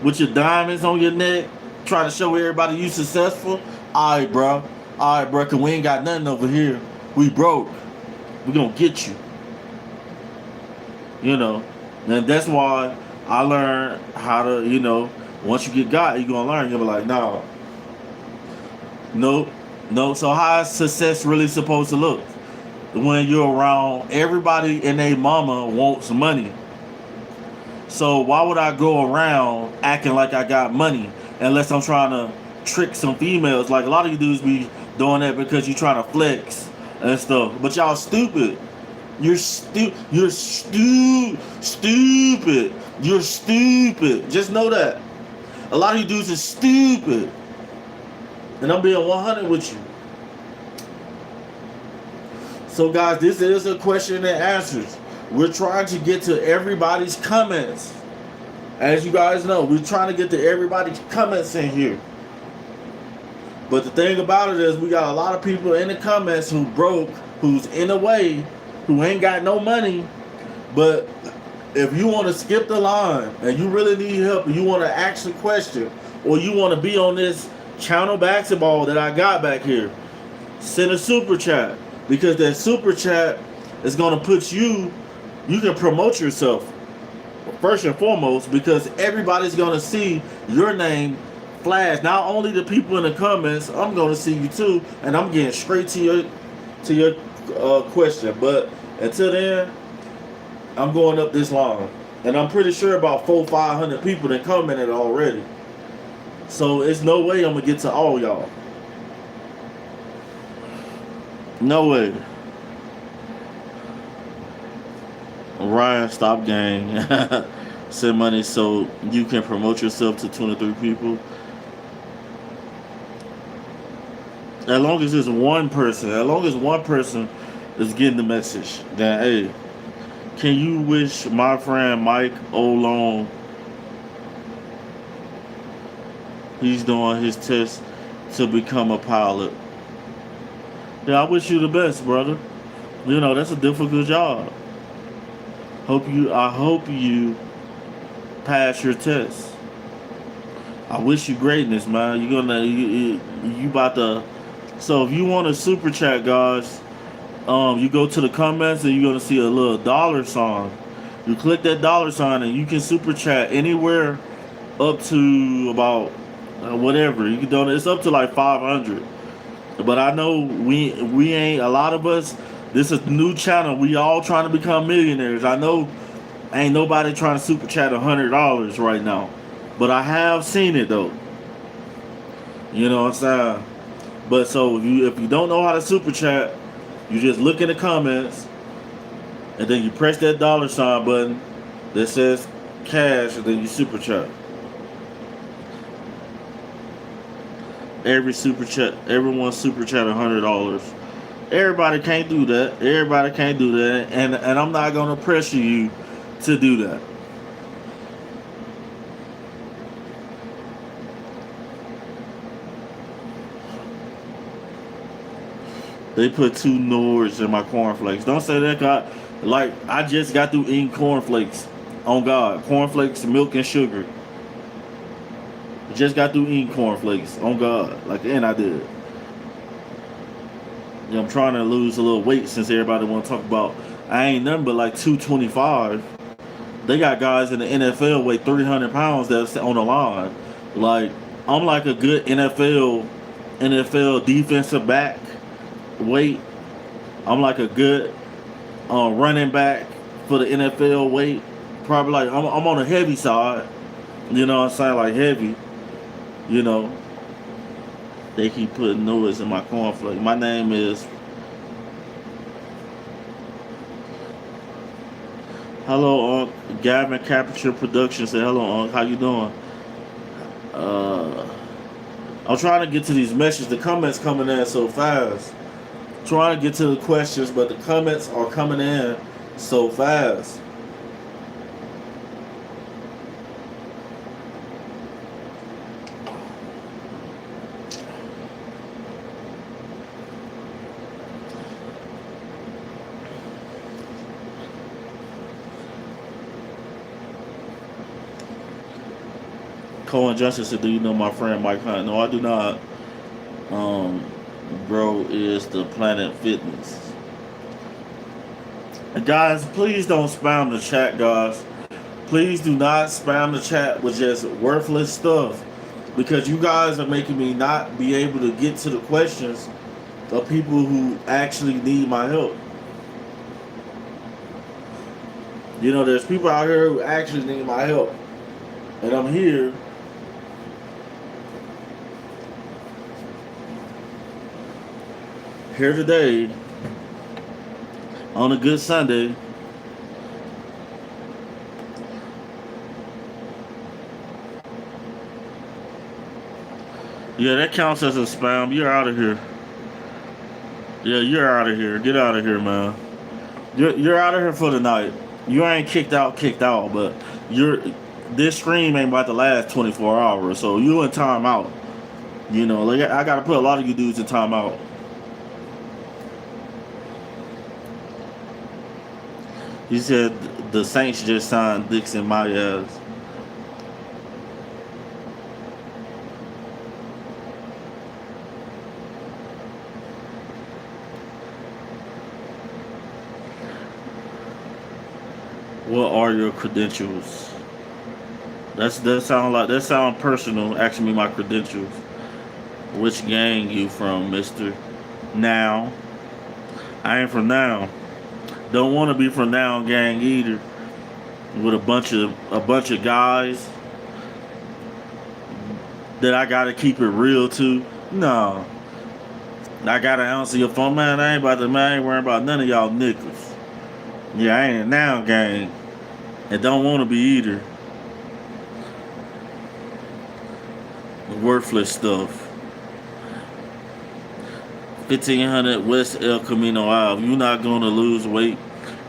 with your diamonds on your neck, trying to show everybody you successful. Alright, bro, cause we ain't got nothing over here. We broke. We gonna get you. You know, and that's why I learned how to, you know, once you get got, you're gonna learn. You'll be like, no. So how is success really supposed to look? When you're around everybody and their mama wants money. So why would I go around acting like I got money unless I'm trying to trick some females? Like, a lot of you dudes be doing that because you're trying to flex and stuff. But y'all stupid. You're stupid. You're stupid. Just know that. A lot of you dudes are stupid. And I'm being 100 with you. So guys, this is a question and answers. We're trying to get to everybody's comments. As you guys know, we're trying to get to everybody's comments in here. But the thing about it is, we got a lot of people in the comments who broke, who's in a way, who ain't got no money. But if you want to skip the line and you really need help, and you want to ask a question, or you want to be on this channel basketball that I got back here, send a super chat. Because that super chat is going to put you can promote yourself first and foremost, because everybody's going to see your name flash. Not only the people in the comments, I'm going to see you too, and I'm getting straight to your question. But until then, I'm going up this line, and I'm pretty sure about 400-500 people that commented already. So it's no way I'm gonna get to all y'all. No way. Ryan, stop gang. Send money so you can promote yourself to 23 people. As long as there's one person, is getting the message, then hey, can you wish my friend Mike Olong, he's doing his test to become a pilot. Yeah, I wish you the best, brother. You know, that's a difficult job. I hope you pass your test. I wish you greatness, man. You about to. So if you want to super chat, guys, you go to the comments and you're gonna see a little dollar sign. You click that dollar sign and you can super chat anywhere up to about whatever you can donate. It's up to like 500. But I know we ain't a lot of us. This is a new channel. We all trying to become millionaires. I know ain't nobody trying to super chat $100 right now, but I have seen it though. You know what I'm saying? But so if you don't know how to super chat, you just look in the comments, and then you press that dollar sign button that says cash, and then you super chat. Everyone super chat $100. Everybody can't do that. Everybody can't do that, and I'm not gonna pressure you to do that. They put 2 Nords in my cornflakes. Don't say that, God. Like, I just got through eating cornflakes. On God. Cornflakes, milk, and sugar. Just got through eating cornflakes. On God. Like, and I did. Yeah, I'm trying to lose a little weight since everybody want to talk about. I ain't nothing but like 225. They got guys in the NFL weigh 300 pounds that's on the line. Like, I'm like a good NFL defensive back weight. I'm like a good running back for the NFL weight. Probably like I'm on the heavy side. You know what I'm saying? Like heavy. You know. They keep putting noise in my cornflake. My name is. Hello, Unc. Gavin Capture Productions said, hello, Unc. How you doing? I'm trying to get to these messages. The comments coming in so fast. Trying to get to the questions, but the comments are coming in so fast. Cohen Johnson said, do you know my friend Mike Hunt? No, I do not. Bro is the Planet Fitness. And guys, please don't spam the chat, guys. Please do not spam the chat with just worthless stuff, because you guys are making me not be able to get to the questions of people who actually need my help. You know, there's people out here who actually need my help, and I'm here today on a good Sunday. Yeah, that counts as a spam. You're out of here. Yeah, you're out of here. Get out of here, man. You're out of here for the night. You ain't kicked out, but this stream ain't about to last 24 hours, so you in timeout. You know, like I gotta put a lot of you dudes in timeout. He said the Saints just signed Dixon Mayes. What are your credentials? That sound personal. Asking me my credentials. Which gang you from, Mister? Now. I ain't from now. Don't want to be from now gang either. With a bunch of guys that I gotta keep it real to. No. I gotta answer your phone, man. I ain't worrying about none of y'all niggas. Yeah, I ain't a now gang. And don't want to be either. Worthless stuff. 1500 West El Camino Ave. You're not gonna lose weight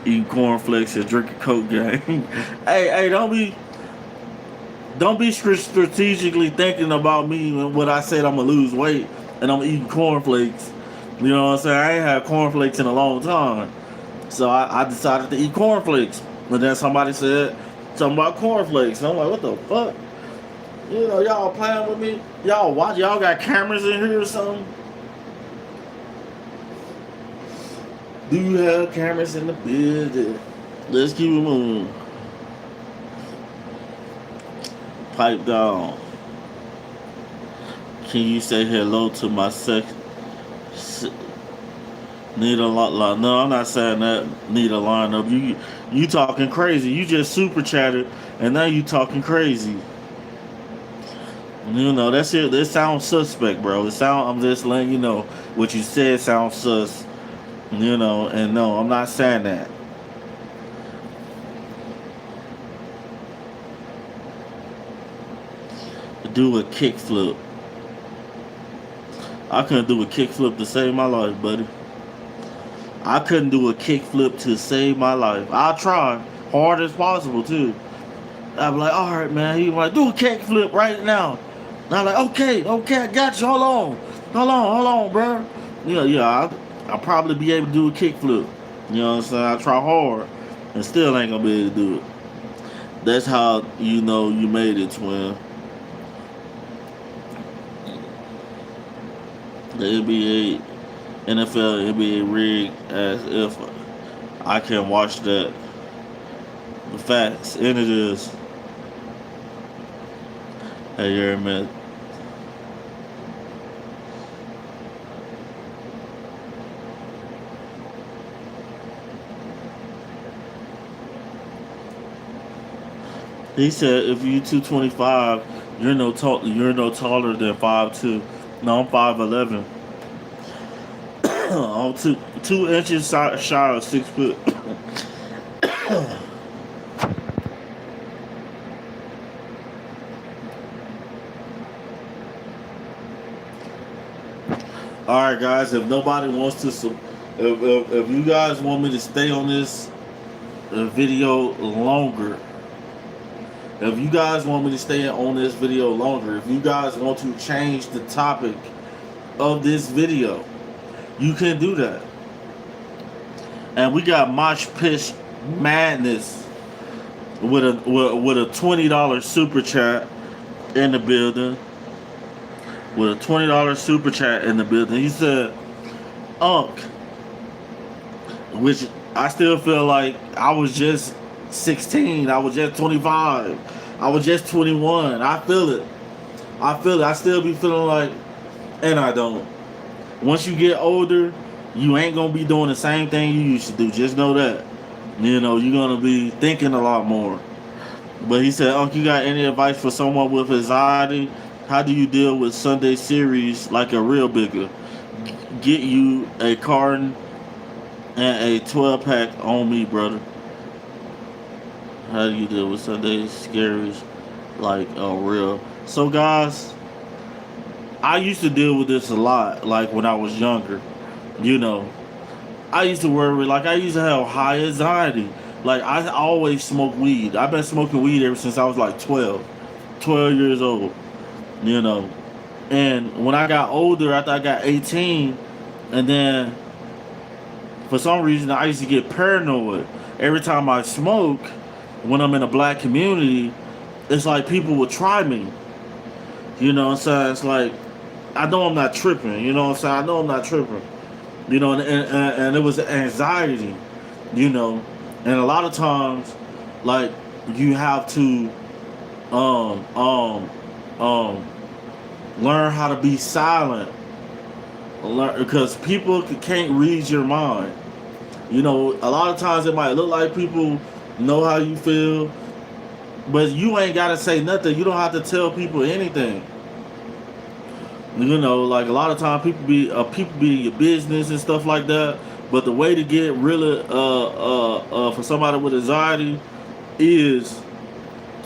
eating cornflakes and drinking Coke, gang. hey, don't be strategically thinking about me when I said I'm gonna lose weight and I'm eating cornflakes You know what I'm saying? I ain't had cornflakes in a long time. So I decided to eat cornflakes. And then somebody said something about cornflakes. And I'm like, what the fuck? You know, y'all playing with me? Y'all watch? Y'all got cameras in here or something? Do you have cameras in the building? Let's keep it moving. Pipe down. Can you say hello to my need a lot? No, I'm not saying that. Need a lineup. You talking crazy. You just super chatted, and now you talking crazy. You know that's it. This sounds suspect, bro. I'm just letting you know what you said sounds sus. You know, and no, I'm not saying that. Do a kickflip. I couldn't do a kickflip to save my life, buddy. I couldn't do a kickflip to save my life. I'll try hard as possible too. I'd be like, all right, man. He was like, do a kickflip right now. And I'm like, okay, I got you. Hold on, bro. I'll probably be able to do a kickflip. You know what I'm saying? I try hard and still ain't gonna be able to do it. That's how you know you made it, twin. The NBA, NFL, NBA rigged as if I can watch that. The facts, and it is. Hey, you're man. He said, if you 225, you're no taller than 5'2". No, I'm 5'11". I'm 2 inches shy of 6 foot. All right, guys. If nobody wants to, if you guys want me to stay on this video longer, if you guys want me to stay on this video longer, if you guys want to change the topic of this video, you can do that. And we got Mosh Pit Madness with a $20 super chat in the building. With a $20 super chat in the building. He said, Unk, which I still feel like I was just 16. I was just 25. I was just 21. I feel it. I still be feeling like, and I don't. Once you get older, you ain't gonna be doing the same thing you used to do. Just know that. You know, you're gonna be thinking a lot more. But he said, Unc, you got any advice for someone with anxiety? How do you deal with Sunday series like a real bigger? Get you a carton and a 12-pack on me, brother. How do you deal with Sunday scaries like a real? So, guys, I used to deal with this a lot, like when I was younger. You know, I used to worry, like I used to have high anxiety. Like I always smoked weed. I've been smoking weed ever since I was like 12 years old. You know, and when I got older, after I got 18, and then for some reason I used to get paranoid every time I smoke. When I'm in a black community, it's like people would try me. You know what I'm saying? It's like, I know I'm not tripping. You know what I'm saying? I know I'm not tripping. You know, and it was anxiety, you know. And a lot of times, like, you have to learn how to be silent. Because people can't read your mind. You know, a lot of times it might look like people know how you feel, but you ain't gotta say nothing. You don't have to tell people anything. You know, like a lot of times people be in your business and stuff like that. But the way to get really for somebody with anxiety is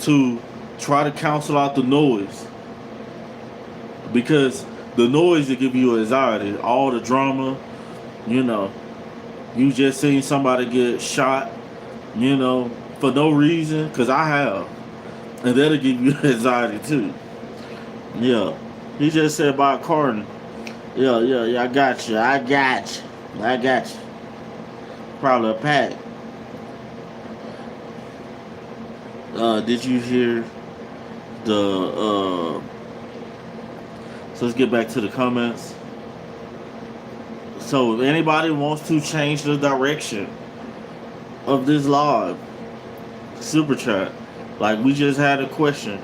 to try to cancel out the noise, because the noise will give you anxiety. All the drama, you know, you just seen somebody get shot, you know, for no reason, because I have. And that'll give you anxiety too. Yeah. He just said buy a carton. Yeah. I got you. I got you. Probably a pack. Did you hear the? So let's get back to the comments. So if anybody wants to change the direction of this live, super chat. Like we just had a question,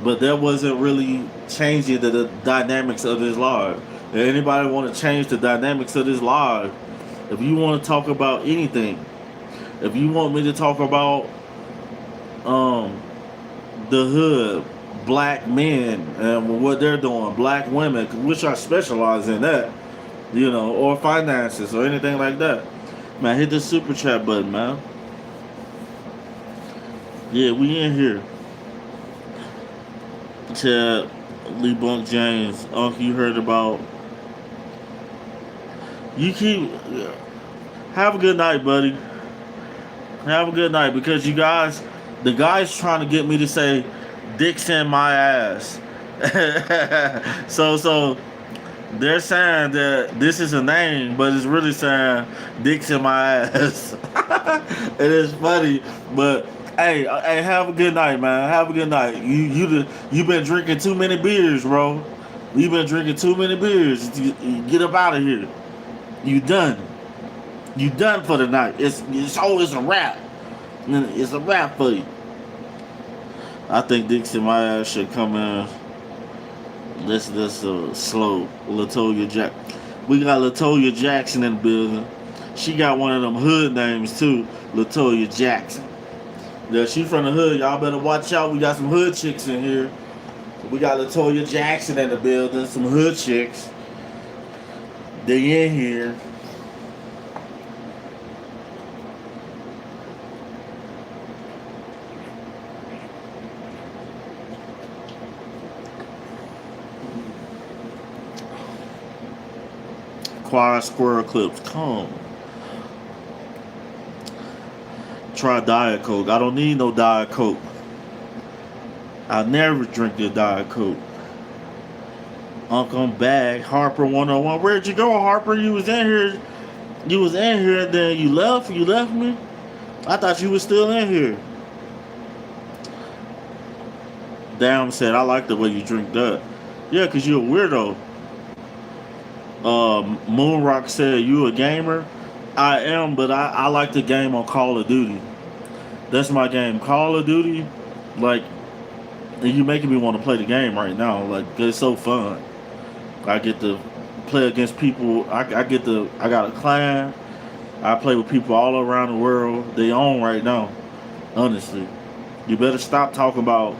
but that wasn't really changing the dynamics of this live. If anybody want to change the dynamics of this live, if you want to talk about anything, if you want me to talk about um the hood, black men and what they're doing, black women, which I specialize in that, or finances or anything like that, man, hit the super chat button, man. Yeah, we in here. Chad, Lee Bunk James, Uncle, you heard about. You keep. Have a good night, buddy. Have a good night, because you guys, the guy's trying to get me to say, "Dick's in my ass." so they're saying that this is a name, but it's really saying "Dick's in my ass." It is funny, but hey, have a good night, man. Have a good night. You've been drinking too many beers, bro. You've been drinking too many beers. Get up out of here. You done. You done for the night. It's a wrap. It's a wrap for you. I think Dixie my ass should come in. This slow. Latoya Jack. We got Latoya Jackson in the building. She got one of them hood names too. Latoya Jackson. Yeah, she from the hood. Y'all better watch out. We got some hood chicks in here. We got Latoya Jackson in the building. Some hood chicks. They in here. Quiet Squirrel Clips, come. Try Diet Coke. I don't need no Diet Coke. I never drink the Diet Coke. Uncle, I'm back. Harper 101. Where'd you go, Harper? You was in here. You was in here and then you left? You left me? I thought you was still in here. Damn said, I like the way you drink that. Yeah, because you're a weirdo. Moonrock said, you a gamer? I am, but I like the game on Call of Duty. That's my game. Call of Duty, like, you making me want to play the game right now. Like, it's so fun. I get to play against people. I got a clan. I play with people all around the world. They own right now. Honestly. You better stop talking about,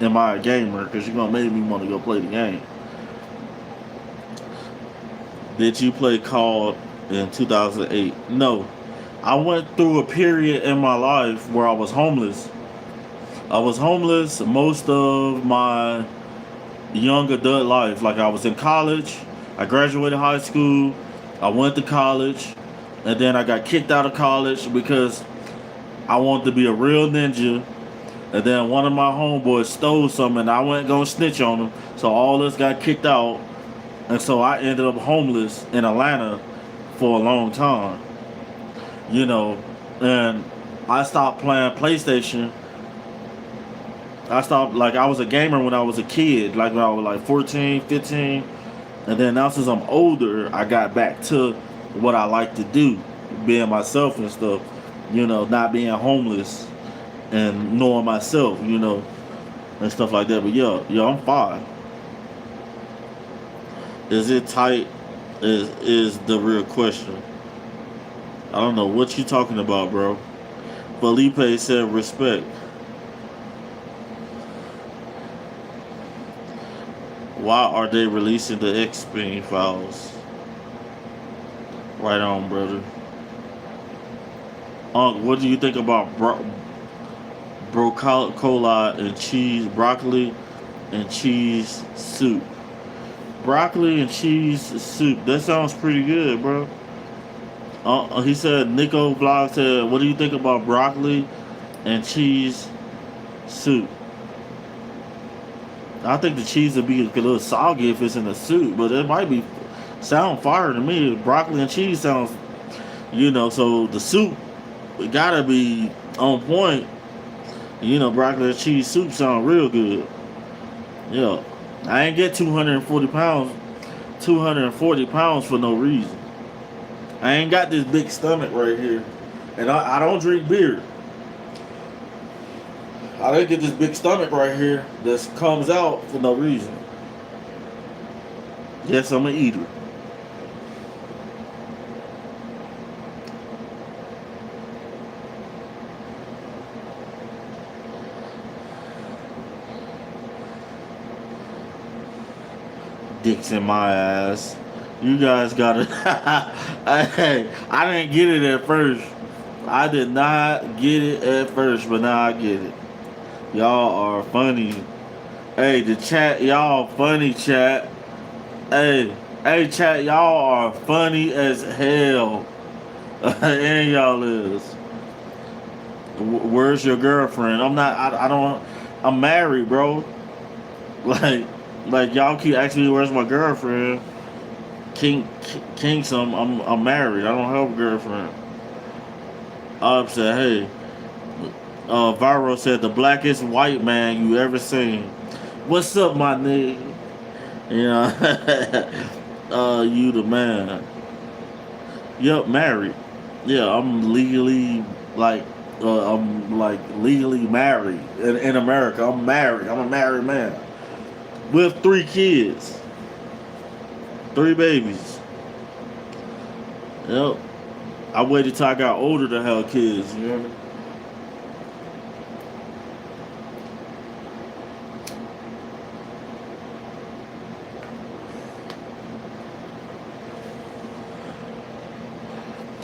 am I a gamer? Because you're going to make me want to go play the game. Did you play COD in 2008? No. I went through a period in my life where I was homeless. I was homeless most of my young adult life. Like, I was in college. I graduated high school. I went to college. And then I got kicked out of college because I wanted to be a real ninja. And then one of my homeboys stole something and I wasn't going to snitch on him. So all us got kicked out. And so I ended up homeless in Atlanta for a long time. And I stopped playing PlayStation. I was a gamer when I was a kid, like when I was like 14, 15. And then now since I'm older, I got back to what I like to do, being myself and stuff, not being homeless and knowing myself, and stuff like that. But yeah, I'm fine. Is it tight? Is the real question. I don't know what you talking about, bro. Felipe said respect. Why are they releasing the X-Spin files? Right on, brother. What do you think about broccoli and cheese soup? Broccoli and cheese soup. That sounds pretty good, bro. He said, Nico Vlog said, what do you think about broccoli and cheese soup? I think the cheese would be a little soggy if it's in a soup, but it might be sound fire to me. Broccoli and cheese sounds, so the soup it gotta be on point. Broccoli and cheese soup sound real good. Yeah, I ain't get 240 pounds, 240 pounds for no reason. I ain't got this big stomach right here, and I don't drink beer. I didn't get this big stomach right here that comes out for no reason. Yes, I'm an eater. Dicks in my ass. You guys gotta. Hey, I didn't get it at first. I did not get it at first, but now I get it. Y'all are funny. Hey, the chat, y'all funny, chat. Hey, chat, y'all are funny as hell. And y'all is. Where's your girlfriend? I'm not. I don't. I'm married, bro. Like y'all keep asking me where's my girlfriend. I'm married. I don't have a girlfriend. I said, hey. Viro said the blackest white man you ever seen. What's up, my nigga? You the man. Yup, married. Yeah, I'm legally legally married in America. I'm married. I'm a married man with 3 kids, 3 babies. Yep. I waited till I got older to have kids. You know what I mean?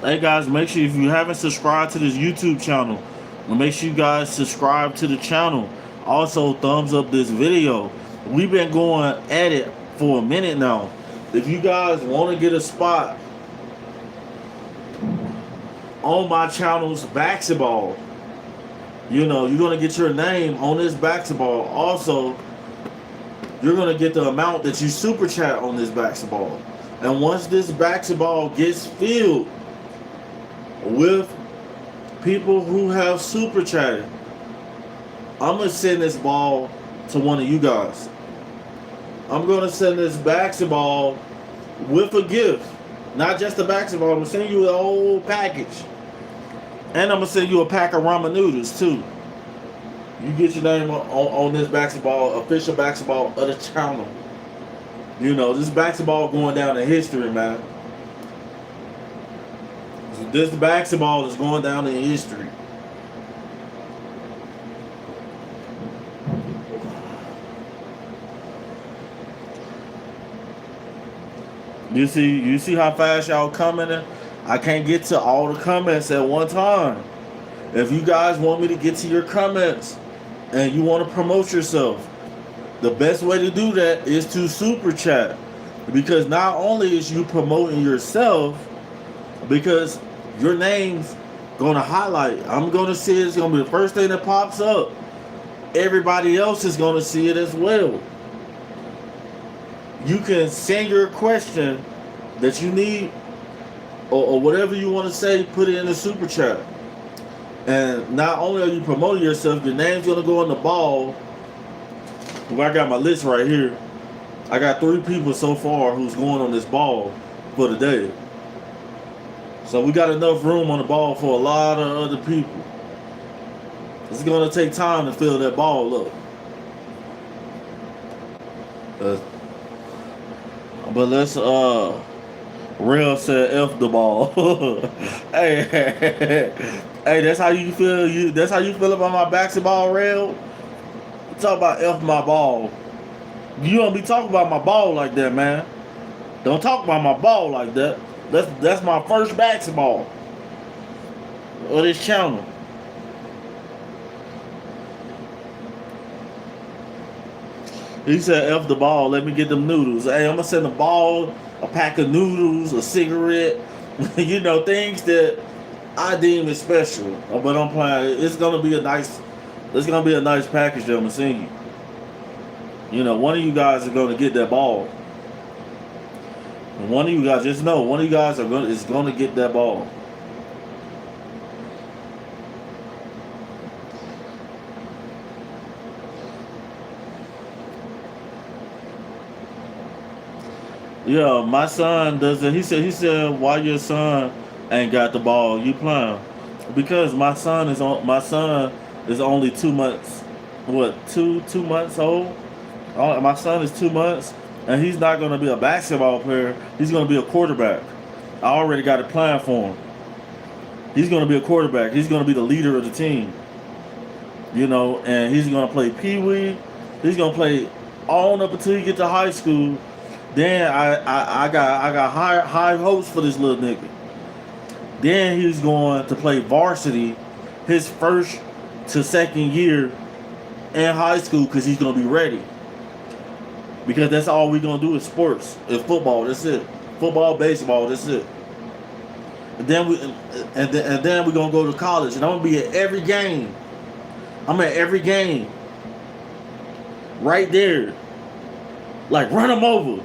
Hey guys, make sure if you haven't subscribed to this YouTube channel, make sure you guys subscribe to the channel. Also, thumbs up this video. We've been going at it for a minute now. If you guys want to get a spot on my channel's basketball, you're going to get your name on this basketball. Also, you're going to get the amount that you super chat on this basketball. And once this basketball gets filled with people who have super chatted, I'm going to send this ball to one of you guys. I'm going to send this basketball with a gift. Not just a basketball. I'm going to send you the whole package. And I'm going to send you a pack of ramen noodles too. You get your name on this basketball, official basketball of the channel. This basketball going down in history, man. This basketball is going down in history. You see how fast y'all coming in? I can't get to all the comments at one time. If you guys want me to get to your comments and you want to promote yourself, the best way to do that is to super chat. Because not only is you promoting yourself, because your name's gonna highlight. I'm gonna see it. It's gonna be the first thing that pops up. Everybody else is gonna see it as well. You can send your question that you need or whatever you want to say, put it in the super chat. And not only are you promoting yourself, your name's gonna go on the ball. Well, I got my list right here. I got 3 people so far who's going on this ball for the day. So we got enough room on the ball for a lot of other people. It's gonna take time to fill that ball up. But let's Real said F the ball. hey, that's how you feel. That's how you feel about my basketball, Real. Talk about F my ball. You don't be talking about my ball like that, man. Don't talk about my ball like that. That's my first basketball of this channel. He said, F the ball, let me get them noodles. Hey, I'm going to send a ball, a pack of noodles, a cigarette, things that I deem as special. But I'm playing, it's going to be a nice package that I'm going to send you. One of you guys are going to get that ball. And one of you guys, just know, one of you guys is going to get that ball. Yeah, my son doesn't. He said, why your son ain't got the ball? You playing? Because my son is only 2 months. What, two months old? My son is 2 months, and he's not going to be a basketball player. He's going to be a quarterback. I already got a plan for him. He's going to be a quarterback. He's going to be the leader of the team. And he's going to play pee-wee. He's going to play on up until he get to high school. Then I got high hopes for this little nigga. Then he's going to play varsity his first to second year in high school because he's going to be ready. Because that's all we're going to do is sports. And football, that's it. Football, baseball, that's it. And then we're going to go to college. And I'm going to be at every game. I'm at every game. Right there. Like, run them over.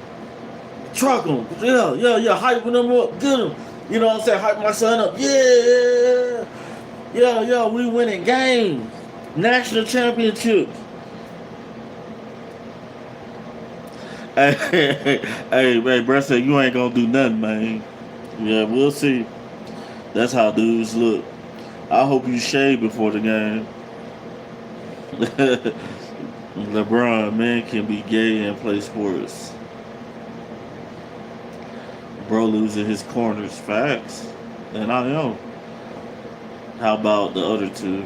Truck them. Yeah. Hyping them up. Get them. You know what I'm saying? Hype my son up. Yeah. We winning games. National championships. Hey, bro, said you ain't gonna do nothing, man. Yeah, we'll see. That's how dudes look. I hope you shave before the game. LeBron, man, can be gay and play sports. Bro losing his corners. Facts. And I know. How about the other two?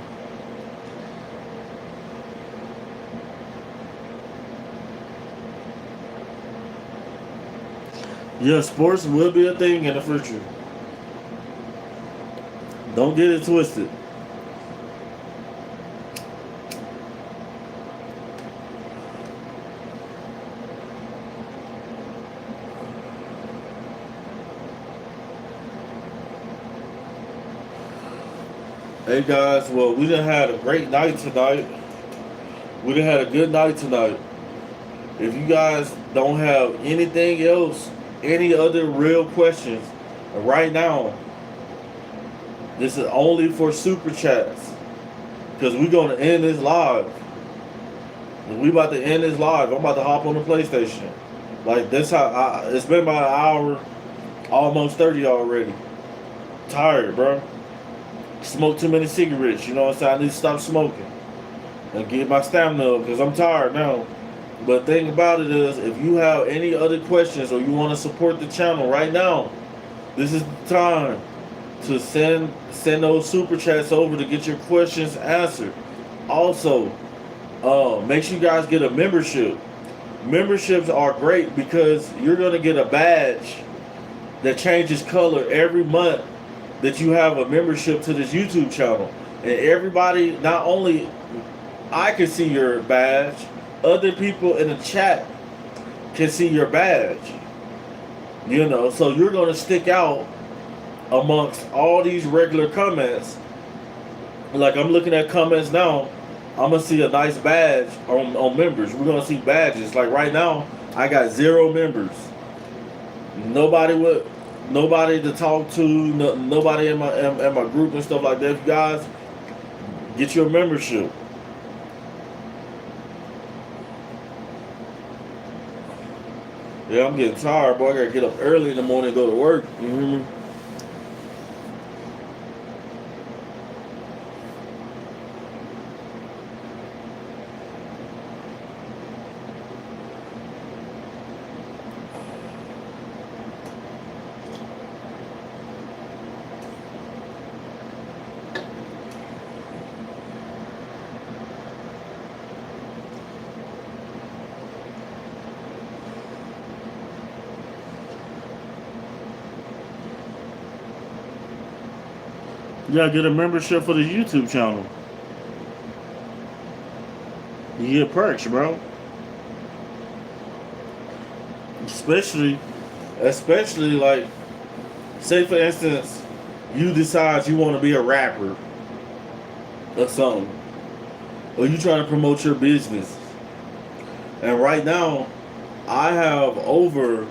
Yeah, sports will be a thing in the future. Don't get it twisted. Hey guys, well, we done had a great night tonight. We done had a good night tonight. If you guys don't have anything else, any other real questions, right now, this is only for super chats. Because we're going to end this live. We about to end this live. I'm about to hop on the PlayStation. Like, that's how, it's been about an hour, almost 30 already. Tired, bro. Smoke too many cigarettes, you know what I'm saying? I need to stop smoking and get my stamina up because I'm tired now. But the thing about it is, if you have any other questions or you want to support the channel right now, this is the time to send those super chats over to get your questions answered. Also, make sure you guys get a membership. Memberships are great because you're going to get a badge that changes color every month that you have a membership to this YouTube channel. And everybody, not only I can see your badge, other people in the chat can see your badge. So you're going to stick out amongst all these regular comments. Like, I'm looking at comments now, I'm going to see a nice badge on members. We're going to see badges. Like right now, I got 0 members. Nobody to talk to, nobody in my group and stuff like that. If you guys get your membership. Yeah, I'm getting tired, boy. I gotta get up early in the morning and go to work. You hear me? You gotta get a membership for the YouTube channel. You get perks, bro. Especially like, say for instance, you decide you want to be a rapper or something, or you trying to promote your business, And right now, I have over